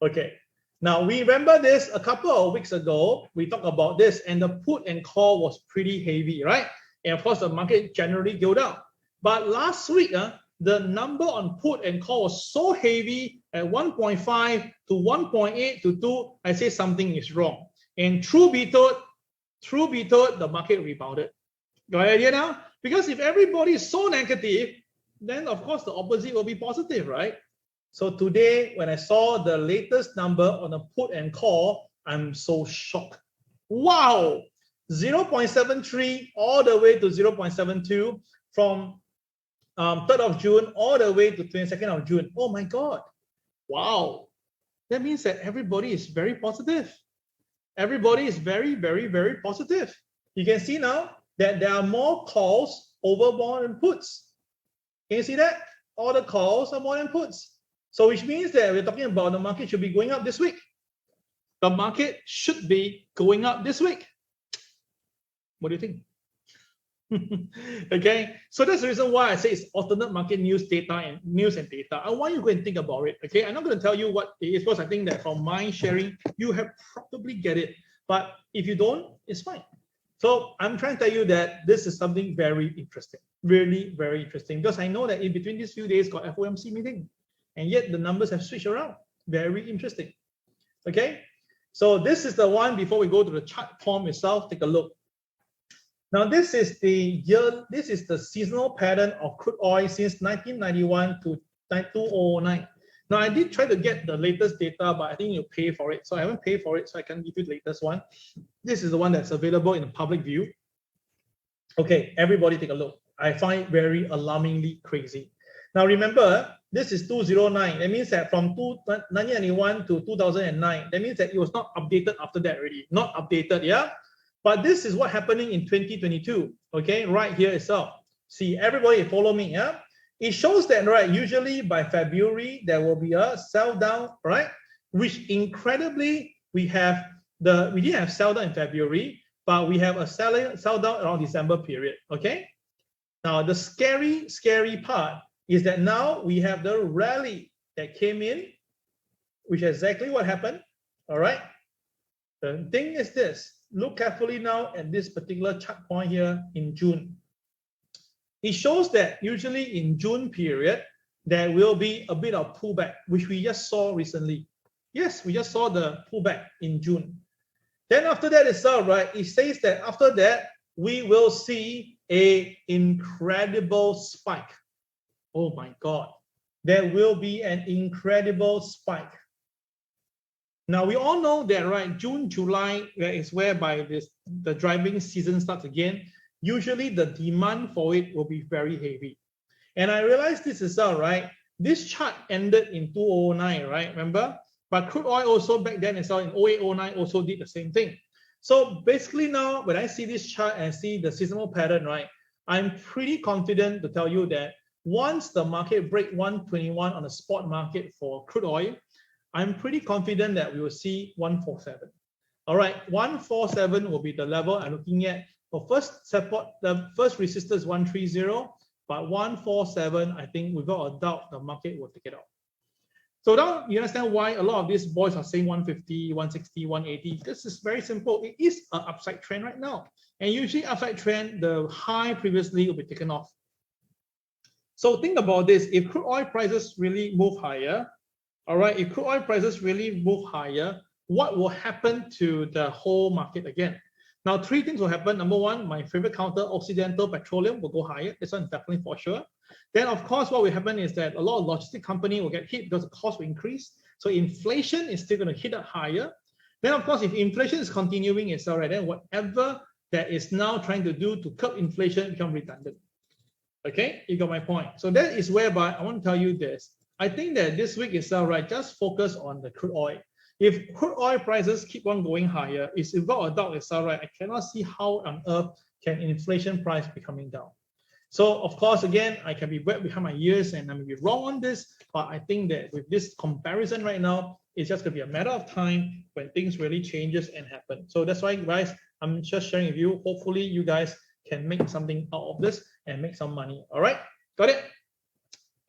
Okay. Now, we remember this a couple of weeks ago, we talked about this, and the put and call was pretty heavy, right? And of course, the market generally go down. But last week, the number on put and call was so heavy at 1.5 to 1.8 to 2, I say something is wrong. And truth be told, the market rebounded. Got an idea now? Because if everybody is so negative, then of course the opposite will be positive, right? So today, when I saw the latest number on a put and call, I'm so shocked. Wow, 0.73 all the way to 0.72 from 3rd of June all the way to 22nd of June. Oh my God. Wow. That means that everybody is very positive. Everybody is very, very, very positive. You can see now that there are more calls over more than puts. Can you see that? All the calls are more than puts. So which means that we're talking about the market should be going up this week. The market should be going up this week. What do you think? Okay, so that's the reason why I say it's alternate market news data and data. I want you to go and think about it. Okay, I'm not going to tell you what it is because I think that from my sharing, you have probably get it. But if you don't, it's fine. So I'm trying to tell you that this is something very interesting, really very interesting, because I know that in between these few days got FOMC meeting, and yet the numbers have switched around. Very interesting. Okay, so this is the one before we go to the chart form itself. Take a look. Now this is the seasonal pattern of crude oil since 1991 to 2009. Now I did try to get the latest data, but I think you pay for it. So I haven't paid for it, so I can give you the latest one. This is the one that's available in the public view. Okay, everybody take a look. I find it very alarmingly crazy. Now remember, This is 209. That means that from 1991 to 2009, that means that it was not updated after that already. Not updated, yeah? But this is what happening in 2022, okay? Right here itself. See, everybody follow me, yeah? It shows that, right, usually by February, there will be a sell down, right? Which incredibly, we didn't have sell down in February, but we have a sell down around December period, okay? Now, the scary part is that now we have the rally that came in, which is exactly what happened, all right? The thing is this, look carefully now at this particular chart point here in June. It shows that usually in June period, there will be a bit of pullback, which we just saw recently. Yes, we just saw the pullback in June. Then after that itself, right, it says that after that, we will see an incredible spike. Oh my God, there will be an incredible spike. Now, we all know that, right, June, July is whereby the driving season starts again. Usually the demand for it will be very heavy. And I realized this is all right. This chart ended in 2009, right? Remember? But crude oil also back then as well in 08, 09 also did the same thing. So basically now, when I see this chart and see the seasonal pattern, right, I'm pretty confident to tell you that once the market break 121 on the spot market for crude oil, I'm pretty confident that we will see 147. All right, 147 will be the level I'm looking at. For first support, the first resistance is 130, but 147, I think without a doubt, the market will take it out. So now you understand why a lot of these boys are saying 150, 160, 180. This is very simple. It is an upside trend right now. And usually upside trend, the high previously will be taken off. So think about this. If crude oil prices really move higher, all right, if crude oil prices really move higher, what will happen to the whole market again? Now, three things will happen. Number one, my favorite counter, Occidental Petroleum, will go higher. This one definitely for sure. Then, of course, what will happen is that a lot of logistic company will get hit because the cost will increase. So inflation is still going to hit up higher. Then, of course, if inflation is continuing, it's all right. Then whatever that is now trying to do to curb inflation become redundant. Okay, you got my point. So that is whereby I want to tell you this. I think that this week is all right. Just focus on the crude oil. If crude oil prices keep on going higher, it's without a doubt, it's all right. I cannot see how on earth can inflation price be coming down. So of course, again, I can be wet behind my ears and I may be wrong on this, but I think that with this comparison right now, it's just gonna be a matter of time when things really changes and happen. So that's why, guys, I'm just sharing with you. Hopefully, you guys can make something out of this and make some money. All right, got it?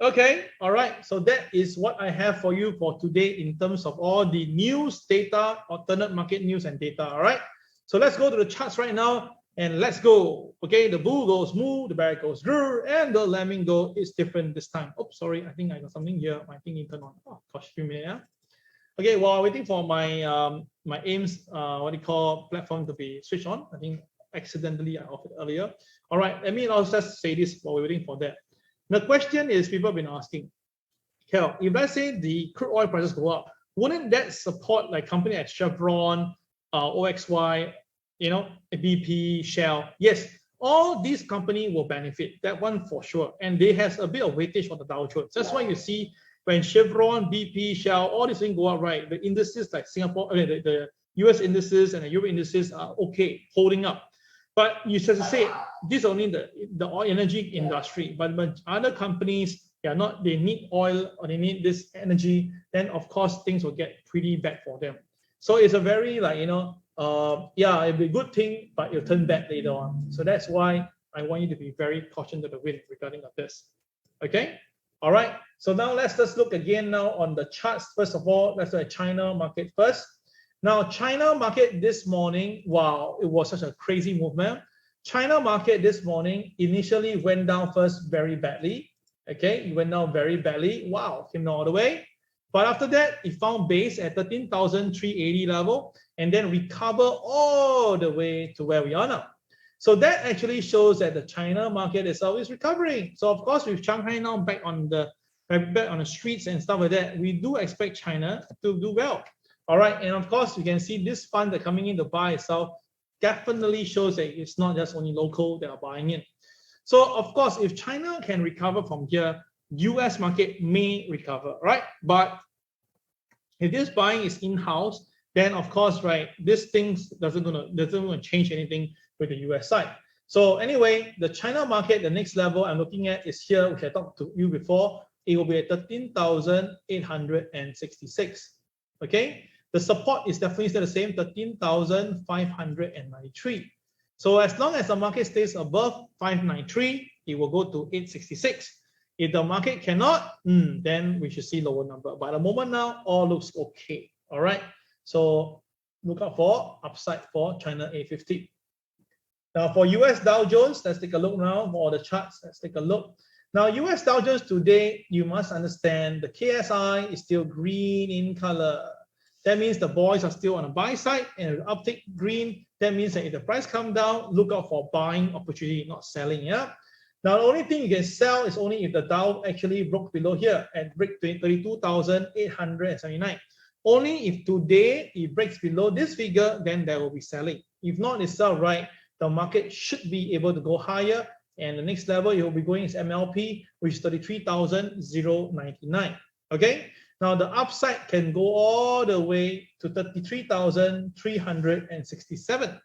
Okay, all right. So that is what I have for you for today in terms of all the news, data, alternate market news and data. All right. So let's go to the charts right now and let's go. Okay, the bull goes moo, the bear goes grrr, and the flamingo is different this time. Oh, sorry, I think I got something here. My thing didn't turn on. Oh, gosh, few minutes. Yeah. Okay, while waiting for my my AIMS platform to be switched on, I think accidentally I off it earlier. All right, let me also just say this while we're waiting for that. The question is, people have been asking, Kel, if let's say the crude oil prices go up, wouldn't that support like company like Chevron, OXY, you know, BP, Shell? Yes, all these companies will benefit, that one for sure. And they has a bit of weightage on the Dow Jones. That's why you see when Chevron, BP, Shell, all these things go up, right? The indices like Singapore, the US indices and the Euro indices are okay, holding up. But you should say this is only the oil energy industry, but other companies, they are not, they need oil or they need this energy, then of course things will get pretty bad for them. So it's a very like, you know, yeah, it'll be a good thing, but it'll turn bad later on. So that's why I want you to be very cautious to the wind regarding of this. Okay, all right. So now let's just look again now on the charts. First of all, let's look at China market first. Now, China market this morning, wow, it was such a crazy movement. China market this morning initially went down first very badly. Okay, it went down very badly. Wow, came down all the way. But after that, it found base at 13,380 level and then recover all the way to where we are now. So that actually shows that the China market itself is recovering. So of course, with Shanghai now back on the streets and stuff like that, we do expect China to do well. All right, and of course, you can see this fund that coming in to buy itself definitely shows that it's not just only local that are buying in. So of course, if China can recover from here, US market may recover, right? But if this buying is in-house, then of course, right, this things doesn't gonna change anything with the US side. So anyway, the China market, the next level I'm looking at is here, which I talked to you before. It will be at 13,866. Okay, the support is definitely still the same, 13,593. So as long as the market stays above 593, it will go to 866. If the market cannot, then we should see lower number. But at the moment now, all looks okay. All right. So look out for upside for China A50. Now for US Dow Jones, let's take a look now for the charts. Let's take a look. Now US Dow Jones today, you must understand the KSI is still green in color. That means the boys are still on the buy side, and uptick green. That means that if the price come down, look out for buying opportunity, not selling. Yeah. Now the only thing you can sell is only if the Dow actually broke below here and break 32,879. Only if today it breaks below this figure, then there will be selling. If not, it's sell right. The market should be able to go higher, and the next level you will be going is MLP, which is 33,099. Okay. Now the upside can go all the way to 33,367.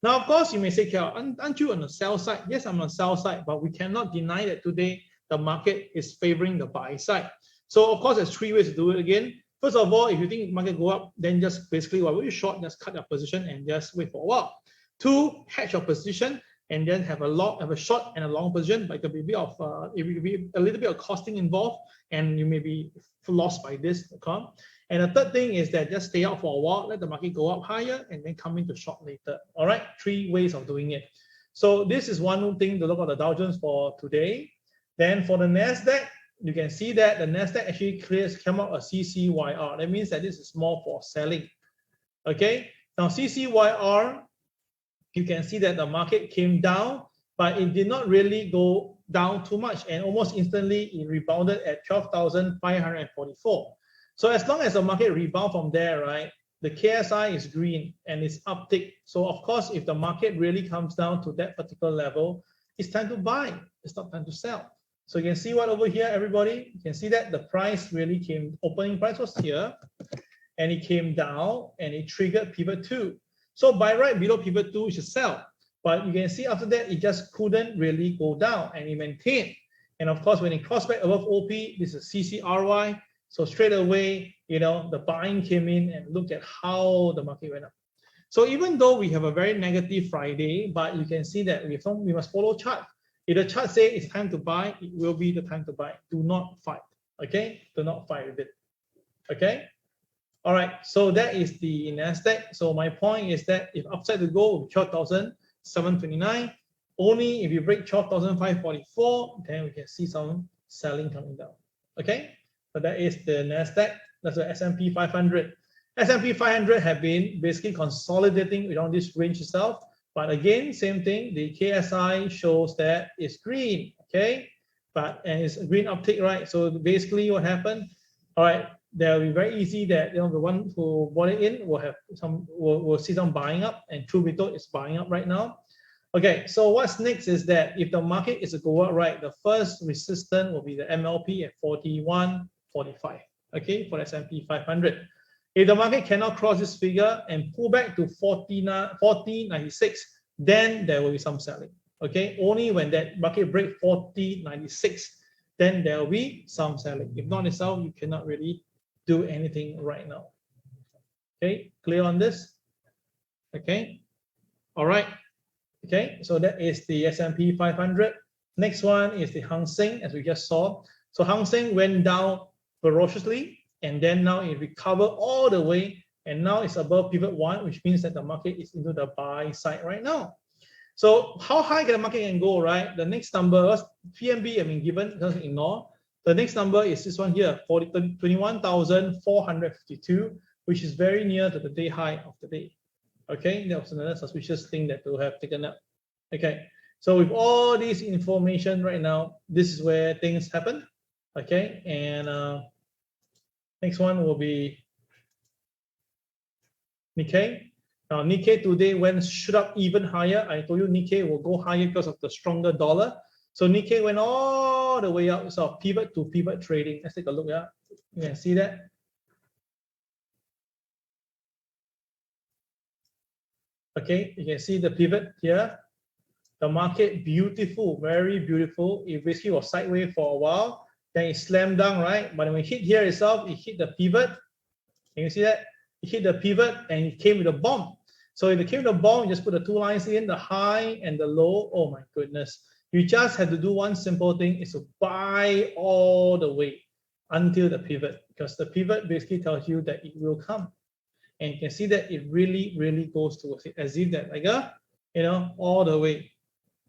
Now, of course, you may say, aren't you on the sell side? Yes, I'm on the sell side, but we cannot deny that today the market is favoring the buy side. So, of course, there's three ways to do it again. First of all, if you think market go up, then just basically while you're short, just cut your position and just wait for a while. Two, hedge your position and then have a short and a long position, but it could be a little bit of costing involved, and you may be lost by this. Okay? And the third thing is that just stay out for a while, let the market go up higher, and then come into short later. All right, three ways of doing it. So this is one thing to look at the Dow Jones for today. Then for the Nasdaq, you can see that the Nasdaq actually came out a CCYR. That means that this is more for selling. Okay, now CCYR, you can see that the market came down, but it did not really go down too much, and almost instantly it rebounded at 12,544. So as long as the market rebound from there, right, the KSI is green and it's uptick. So of course, if the market really comes down to that particular level, it's time to buy. It's not time to sell. So you can see what over here, everybody, you can see that the price really came, opening price was here, and it came down and it triggered pivot 2. So by right below pivot 2, you should sell. But you can see after that, it just couldn't really go down and it maintained. And of course, when it crossed back above OP, this is CCRY. So straight away, you know, the buying came in and look at how the market went up. So even though we have a very negative Friday, but you can see that we must follow chart. If the chart says it's time to buy, it will be the time to buy. Do not fight. Okay? Do not fight with it. Okay? All right. So that is the Nasdaq. So my point is that if upside to go, 12,729, only if you break 12,544, then we can see some selling coming down. Okay? So that is the Nasdaq. That's the S&P 500. S&P 500 have been basically consolidating around this range itself. But again, same thing. The KSI shows that it's green. Okay? And it's a green uptick, right? So basically what happened, all right, there will be very easy that, you know, the one who bought it in will have some, will see some buying up, and truth be told, it's buying up right now. Okay, so what's next is that if the market is to go up, right, the first resistance will be the MLP at 41.45. Okay, for the S&P 500. If the market cannot cross this figure and pull back to 40.96, then there will be some selling. Okay, only when that market break 40.96, then there will be some selling. If not itself, you cannot really do anything right now. Okay, clear on this? Okay, all right. Okay, so that is the S&P 500. Next one is the Hang Seng, as we just saw. So Hang Seng went down ferociously, and then now it recovered all the way, and now it's above pivot 1, which means that the market is into the buy side right now. So how high can the market can go, right? The next number, PMB, I mean, given, doesn't ignore. The next number is this one here, 21,452, which is very near to the day high of the day. Okay, that was another suspicious thing that to have taken up. Okay, so with all this information right now, this is where things happen. Okay, and next one will be Nikkei. Now Nikkei today went shoot up even higher. I told you Nikkei will go higher because of the stronger dollar. So Nikkei went all all the way up. So pivot to pivot trading. Let's take a look. Yeah, you can see that. Okay, you can see the pivot here. The market, beautiful, very beautiful. It basically was sideways for a while. Then it slammed down, right? But when it hit here itself, it hit the pivot. Can you see that? It hit the pivot and it came with a bomb. So if it came with a bomb, you just put the two lines in, the high and the low. Oh my goodness. You just have to do one simple thing, is to buy all the way until the pivot, because the pivot basically tells you that it will come. And you can see that it really, really goes towards it, as if that like a, all the way.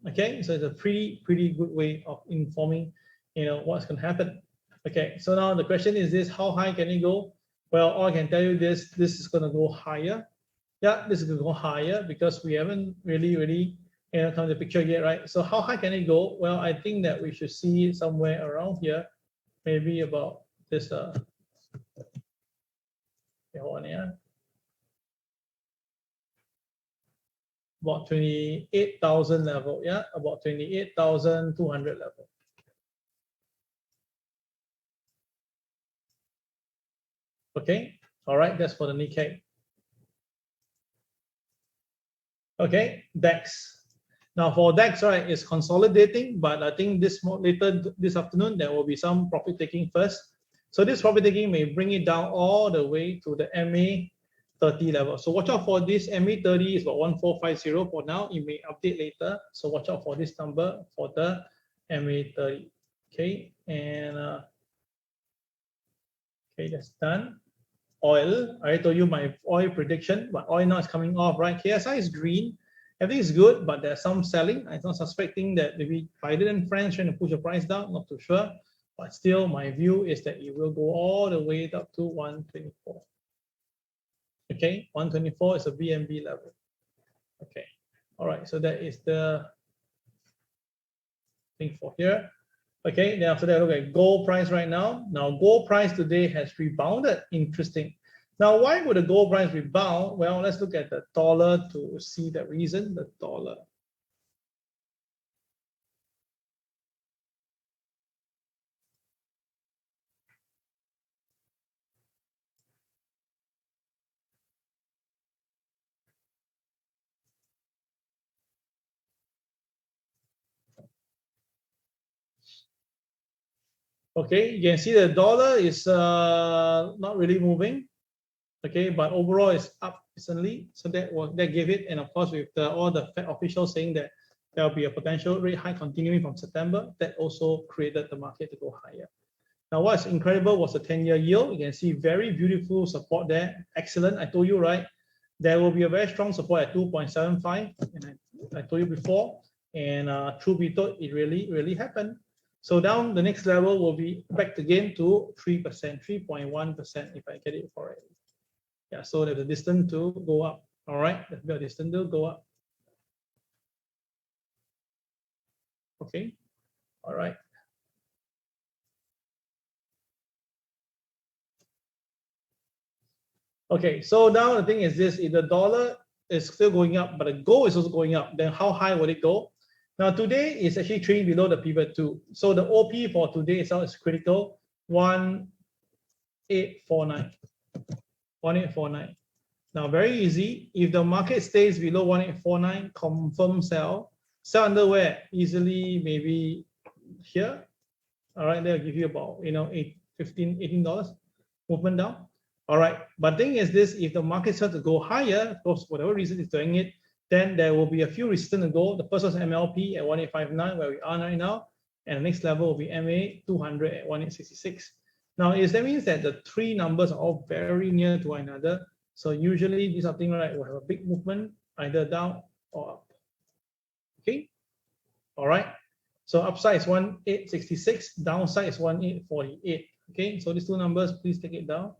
Okay, so it's a pretty good way of informing, what's going to happen. Okay, so now the question is this: how high can it go? Well, all I can tell you this is going to go higher. Yeah, this is going to go higher because we haven't really come to the picture yet, right? So how high can it go? Well, I think that we should see it somewhere around here, maybe about this one here. About 28,000 level, yeah, about 28,200 level. Okay, all right, that's for the Nikkei. Okay, DAX. Now for DAX, right, it's consolidating, but I think later this afternoon there will be some profit taking first. So this profit taking may bring it down all the way to the MA 30 level. So watch out for this. MA 30 is about 1450 for now. It may update later. So watch out for this number for the MA 30. Okay, and okay, that's done. Oil, I told you my oil prediction, but oil now is coming off, right? KSI is green. Everything is good, but there's some selling. I'm not suspecting that maybe Biden and France trying to push the price down, not too sure. But still, my view is that it will go all the way up to 124. Okay, 124 is a BMB level. Okay, all right, so that is the thing for here. Okay, then after that, look at gold price right now. Now, gold price today has rebounded. Interesting. Now, why would the gold price rebound? Well, let's look at the dollar to see the reason. The dollar. Okay, you can see the dollar is not really moving. Okay, but overall it's up recently, so that gave it, and of course with all the Fed officials saying that there will be a potential rate hike continuing from September, that also created the market to go higher. Now, what's incredible was the 10-year yield. You can see very beautiful support there. Excellent. I told you, right? There will be a very strong support at 2.75, and I told you before. And truth be told, it really happened. So down the next level will be back again to 3%, 3.1% if I get it correctly. Yeah, so there's a distance to go up. All right, there's a distance to go up. Okay, all right. Okay, so now the thing is this: if the dollar is still going up, but the gold is also going up, then how high will it go? Now today is actually trading below the pivot too. So the OP for today itself is critical, 1849. 1849. Now very easy. If the market stays below 1849, confirm sell. Sell under where? Easily maybe here. All right, they'll give you about $18 movement down. All right, but thing is this: if the market starts to go higher, of course, whatever reason it's doing it, then there will be a few resistance to go. The first was MLP at 1859, where we are right now, and the next level will be MA 200 at 1866. Now, that means that the three numbers are all very near to one another. So usually this thing, right, will have a big movement either down or up. Okay, all right. So upside is 1866, downside is 1848. Okay, so these two numbers, please take it down.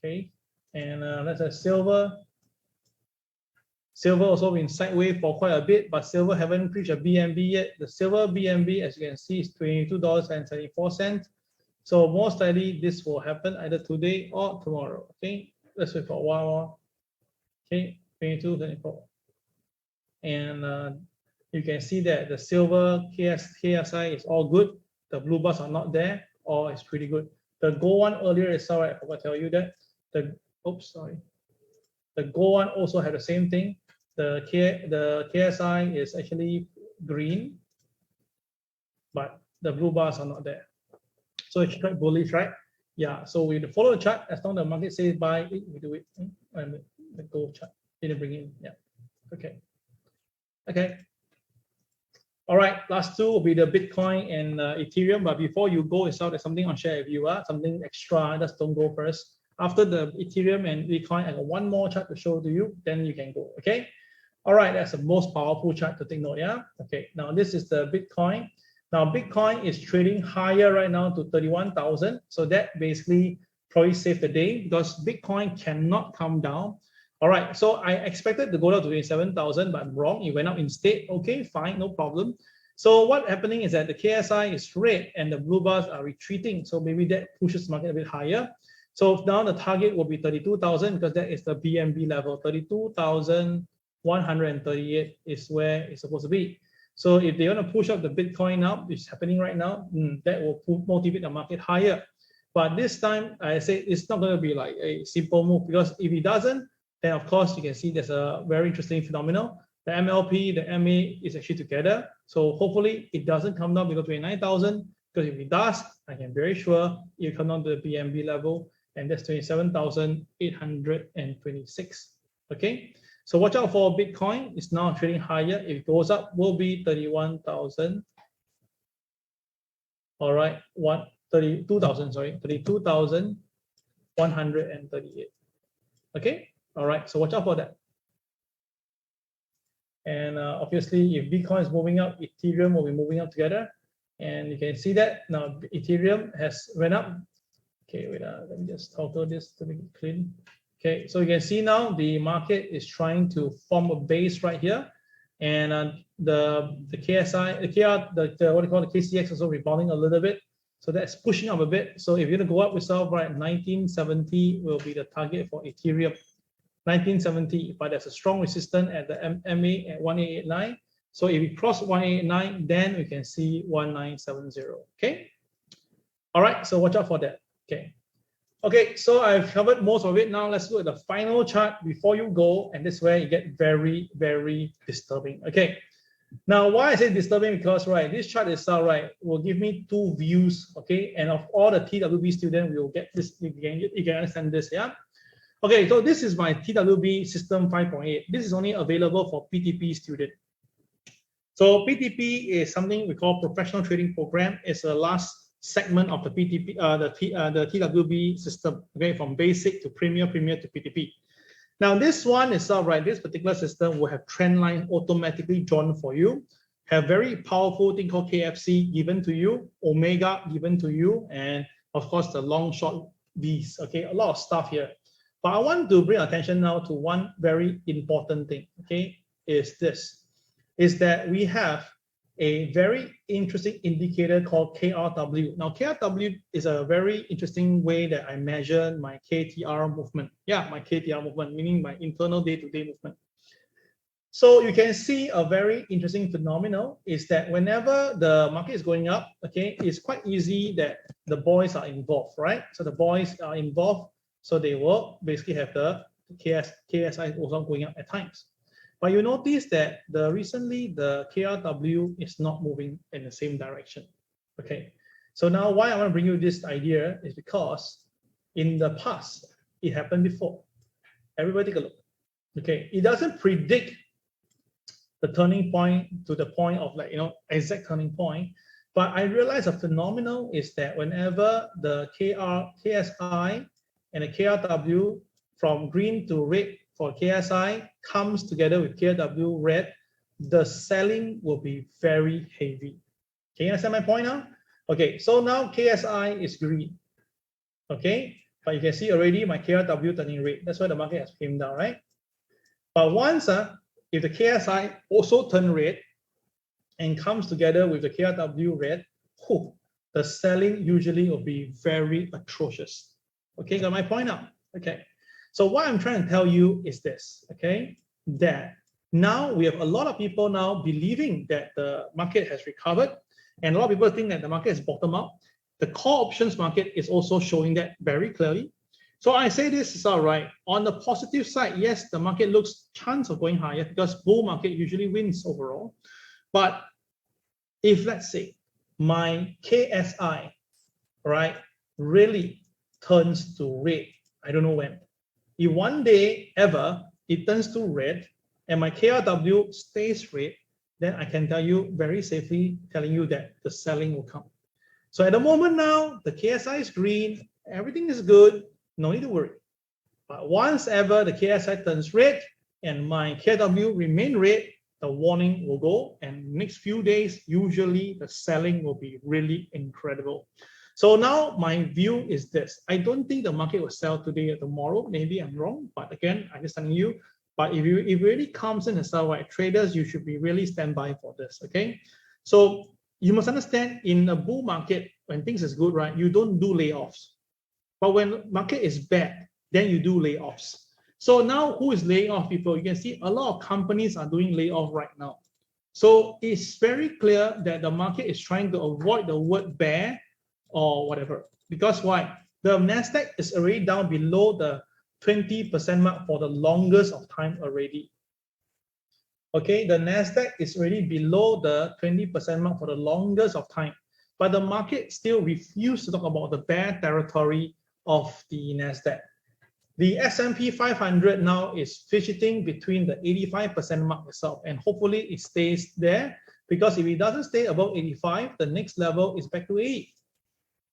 Okay, and let's have silver. Silver also been sideways for quite a bit, but silver haven't reached a BMB yet. The silver BMB, as you can see, is $22.74. So most likely this will happen either today or tomorrow. Okay, let's wait for a while more. Okay, 22.24. and you can see that the silver KSI is all good. The blue bars are not there, or it's pretty good. The gold one earlier is all right. I forgot to tell you that. The gold one also had the same thing. The KSI is actually green, but the blue bars are not there. So it's quite bullish, right? Yeah. So we follow the chart as long as the market says buy, we do it. And the gold chart didn't bring in. Yeah. Okay. Okay. All right. Last two will be the Bitcoin and Ethereum. But before you go itself, there's something I'll share with you. Something extra. Just don't go first. After the Ethereum and Bitcoin, I got one more chart to show to you. Then you can go. Okay. All right. That's the most powerful chart to take note. Yeah. Okay. Now this is the Bitcoin. Now Bitcoin is trading higher right now to 31,000. So that basically probably saved the day because Bitcoin cannot come down. All right, so I expected to go down to 27,000, but I'm wrong. It went up instead. Okay, fine, no problem. So what's happening is that the KSI is red and the blue bars are retreating. So maybe that pushes the market a bit higher. So now the target will be 32,000 because that is the BMB level. 32,138 is where it's supposed to be. So if they want to push up the Bitcoin up, which is happening right now, that will motivate the market higher. But this time, I say it's not going to be like a simple move because if it doesn't, then of course you can see there's a very interesting phenomenon. The MLP, the MA is actually together. So hopefully it doesn't come down below 29,000 because if it does, I can very sure it will come down to the BNB level and that's 27,826. Okay. So watch out for Bitcoin. It's now trading higher. If it goes up, will be 31,000. All right, 32,000. Sorry, 32,138. Okay. All right. So watch out for that. And obviously, if Bitcoin is moving up, Ethereum will be moving up together. And you can see that now Ethereum has went up. Okay, wait. Let me just toggle this to make it clean. Okay, so you can see now the market is trying to form a base right here, and the KSI, the what do you call the KCX also rebounding a little bit, so that's pushing up a bit. So if you're gonna go up yourself, right, 1970 will be the target for Ethereum, 1970. But there's a strong resistance at the MA at 1889. So if we cross 1889, then we can see 1970. Okay. All right. So watch out for that. Okay. Okay, so I've covered most of it. Now let's look at the final chart before you go, and this is where it gets very, very disturbing. Okay, now why I say disturbing because right, this chart itself right will give me two views. Okay, and of all the TWB students, we will get this. You can understand this, yeah. Okay, so this is my TWB system 5.8. This is only available for PTP student. So PTP is something we call professional trading program. It's the last segment of the PTP, the TWB system, okay, from basic to premier to PTP. Now this one is right. This particular system will have trend line automatically drawn for you, have very powerful thing called KFC given to you, Omega given to you, and of course the long short V's. Okay, a lot of stuff here. But I want to bring attention now to one very important thing. Okay, is that we have a very interesting indicator called KRW. Now, KRW is a very interesting way that I measure my KTR movement. Yeah, my KTR movement, meaning my internal day-to-day movement. So you can see a very interesting phenomenon is that whenever the market is going up, okay, it's quite easy that the boys are involved, right? So the boys are involved, so they will basically have the KSI also going up at times. But you notice that recently the KRW is not moving in the same direction. Okay, so now why I want to bring you this idea is because in the past it happened before. Everybody take a look. Okay, it doesn't predict the turning point to the point of exact turning point, but I realize a phenomenon is that whenever the KSI and the KRW from green to red for KSI comes together with KRW red, the selling will be very heavy. Can you understand my point now? Okay, so now KSI is green. Okay, but you can see already my KRW turning red. That's why the market has came down, right? But once if the KSI also turn red and comes together with the KRW red, the selling usually will be very atrocious. Okay, got my point now? Okay. So what I'm trying to tell you is this, okay, that now we have a lot of people now believing that the market has recovered, and a lot of people think that the market has bottomed out. The call options market is also showing that very clearly. So I say this is all right. On the positive side, yes, the market looks chance of going higher because bull market usually wins overall. But if let's say my KSI, right, really turns to red, I don't know when. If one day ever it turns to red and my KRW stays red, then I can tell you very safely, telling you that the selling will come. So at the moment now, the KSI is green, everything is good, no need to worry. But once ever the KSI turns red and my KW remain red, the warning will go, and next few days, usually the selling will be really incredible. So now my view is this. I don't think the market will sell today or tomorrow. Maybe I'm wrong, but again, I'm just telling you. But if it really comes in and sell, right, traders, you should be really stand by for this, okay? So you must understand, in a bull market, when things is good, right, you don't do layoffs. But when market is bad, then you do layoffs. So now who is laying off people? You can see a lot of companies are doing layoff right now. So it's very clear that the market is trying to avoid the word bear or whatever. Because why? The NASDAQ is already down below the 20% mark for the longest of time already. Okay, the NASDAQ is already below the 20% mark for the longest of time. But the market still refuses to talk about the bear territory of the NASDAQ. The S&P 500 now is fidgeting between the 85% mark itself, and hopefully it stays there, because if it doesn't stay above 85, the next level is back to 80.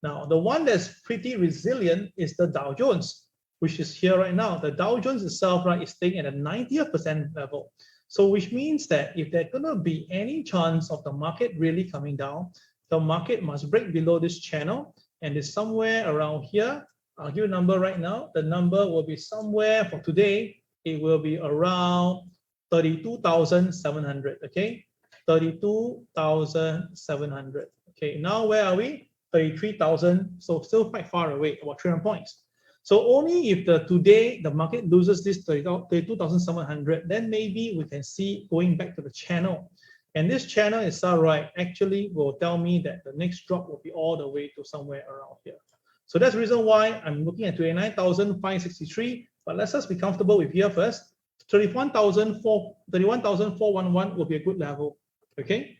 Now, the one that's pretty resilient is the Dow Jones, which is here right now. The Dow Jones itself, right, is staying at a 90th percent level. So which means that if there's going to be any chance of the market really coming down, the market must break below this channel, and it's somewhere around here. I'll give you a number right now. The number will be somewhere for today. It will be around 32,700. Okay, 32,700. Okay, now where are we? 33,000. So still quite far away, about 300 points. So only if today the market loses this 32,700, then maybe we can see going back to the channel. And this channel itself, right, actually will tell me that the next drop will be all the way to somewhere around here. So that's the reason why I'm looking at 29,563. But let's just be comfortable with here first. 31,411 will be a good level. Okay.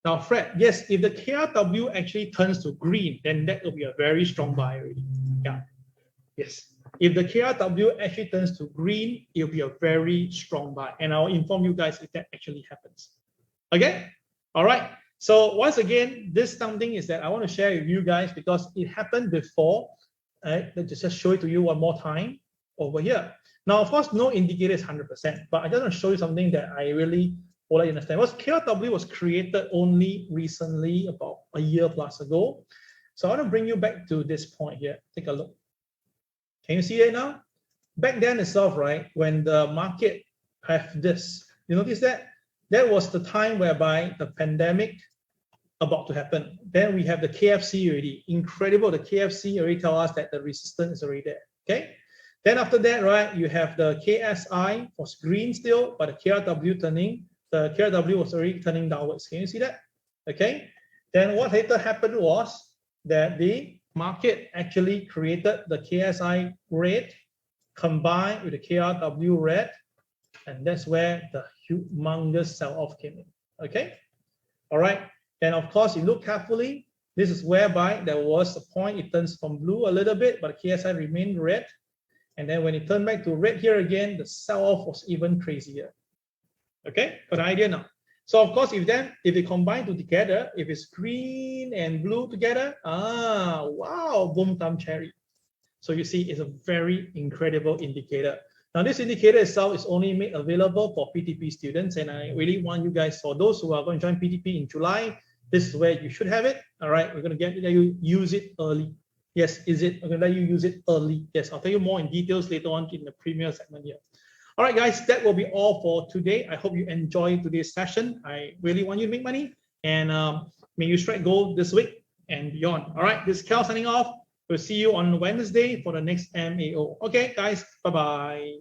Now, Fred, yes, if the KRW actually turns to green, then that will be a very strong buy already. Yeah. Yes. If the KRW actually turns to green, it will be a very strong buy. And I'll inform you guys if that actually happens. Okay. All right. So once again, this something is that I want to share with you guys because it happened before. Let's just show it to you one more time over here. Now, of course, no indicator is 100%, but I just want to show you something that I really want to understand. KRW was created only recently, about a year plus ago. So I want to bring you back to this point here. Take a look. Can you see it now? Back then itself, right, when the market have this, you notice that? That was the time whereby the pandemic about to happen. Then we have the KFC already. Incredible, the KFC already tell us that the resistance is already there, okay? Then after that, right, you have the KSI was green still, but the KRW turning, the KRW was already turning downwards. Can you see that? Okay. Then what later happened was that the market actually created the KSI red combined with the KRW red, and that's where the humongous sell-off came in. Okay. All right. And of course, you look carefully, this is whereby there was a point it turns from blue a little bit, but KSI remained red. And then when it turned back to red here again, the sell-off was even crazier. Okay, got an idea now. So of course, if they combine together, if it's green and blue together, wow, boom, thumb cherry. So you see, it's a very incredible indicator. Now, this indicator itself is only made available for PTP students, and I really want you guys, for those who are going to join PTP in July, this is where you should have it. All right, we're going to let you use it early. Yes, is it? I'm going to let you use it early. Yes, I'll tell you more in details later on in the premier segment here. All right, guys, that will be all for today. I hope you enjoyed today's session. I really want you to make money, and may you strike gold this week and beyond. All right, this is Cal signing off. We'll see you on Wednesday for the next MAO. Okay, guys, bye-bye.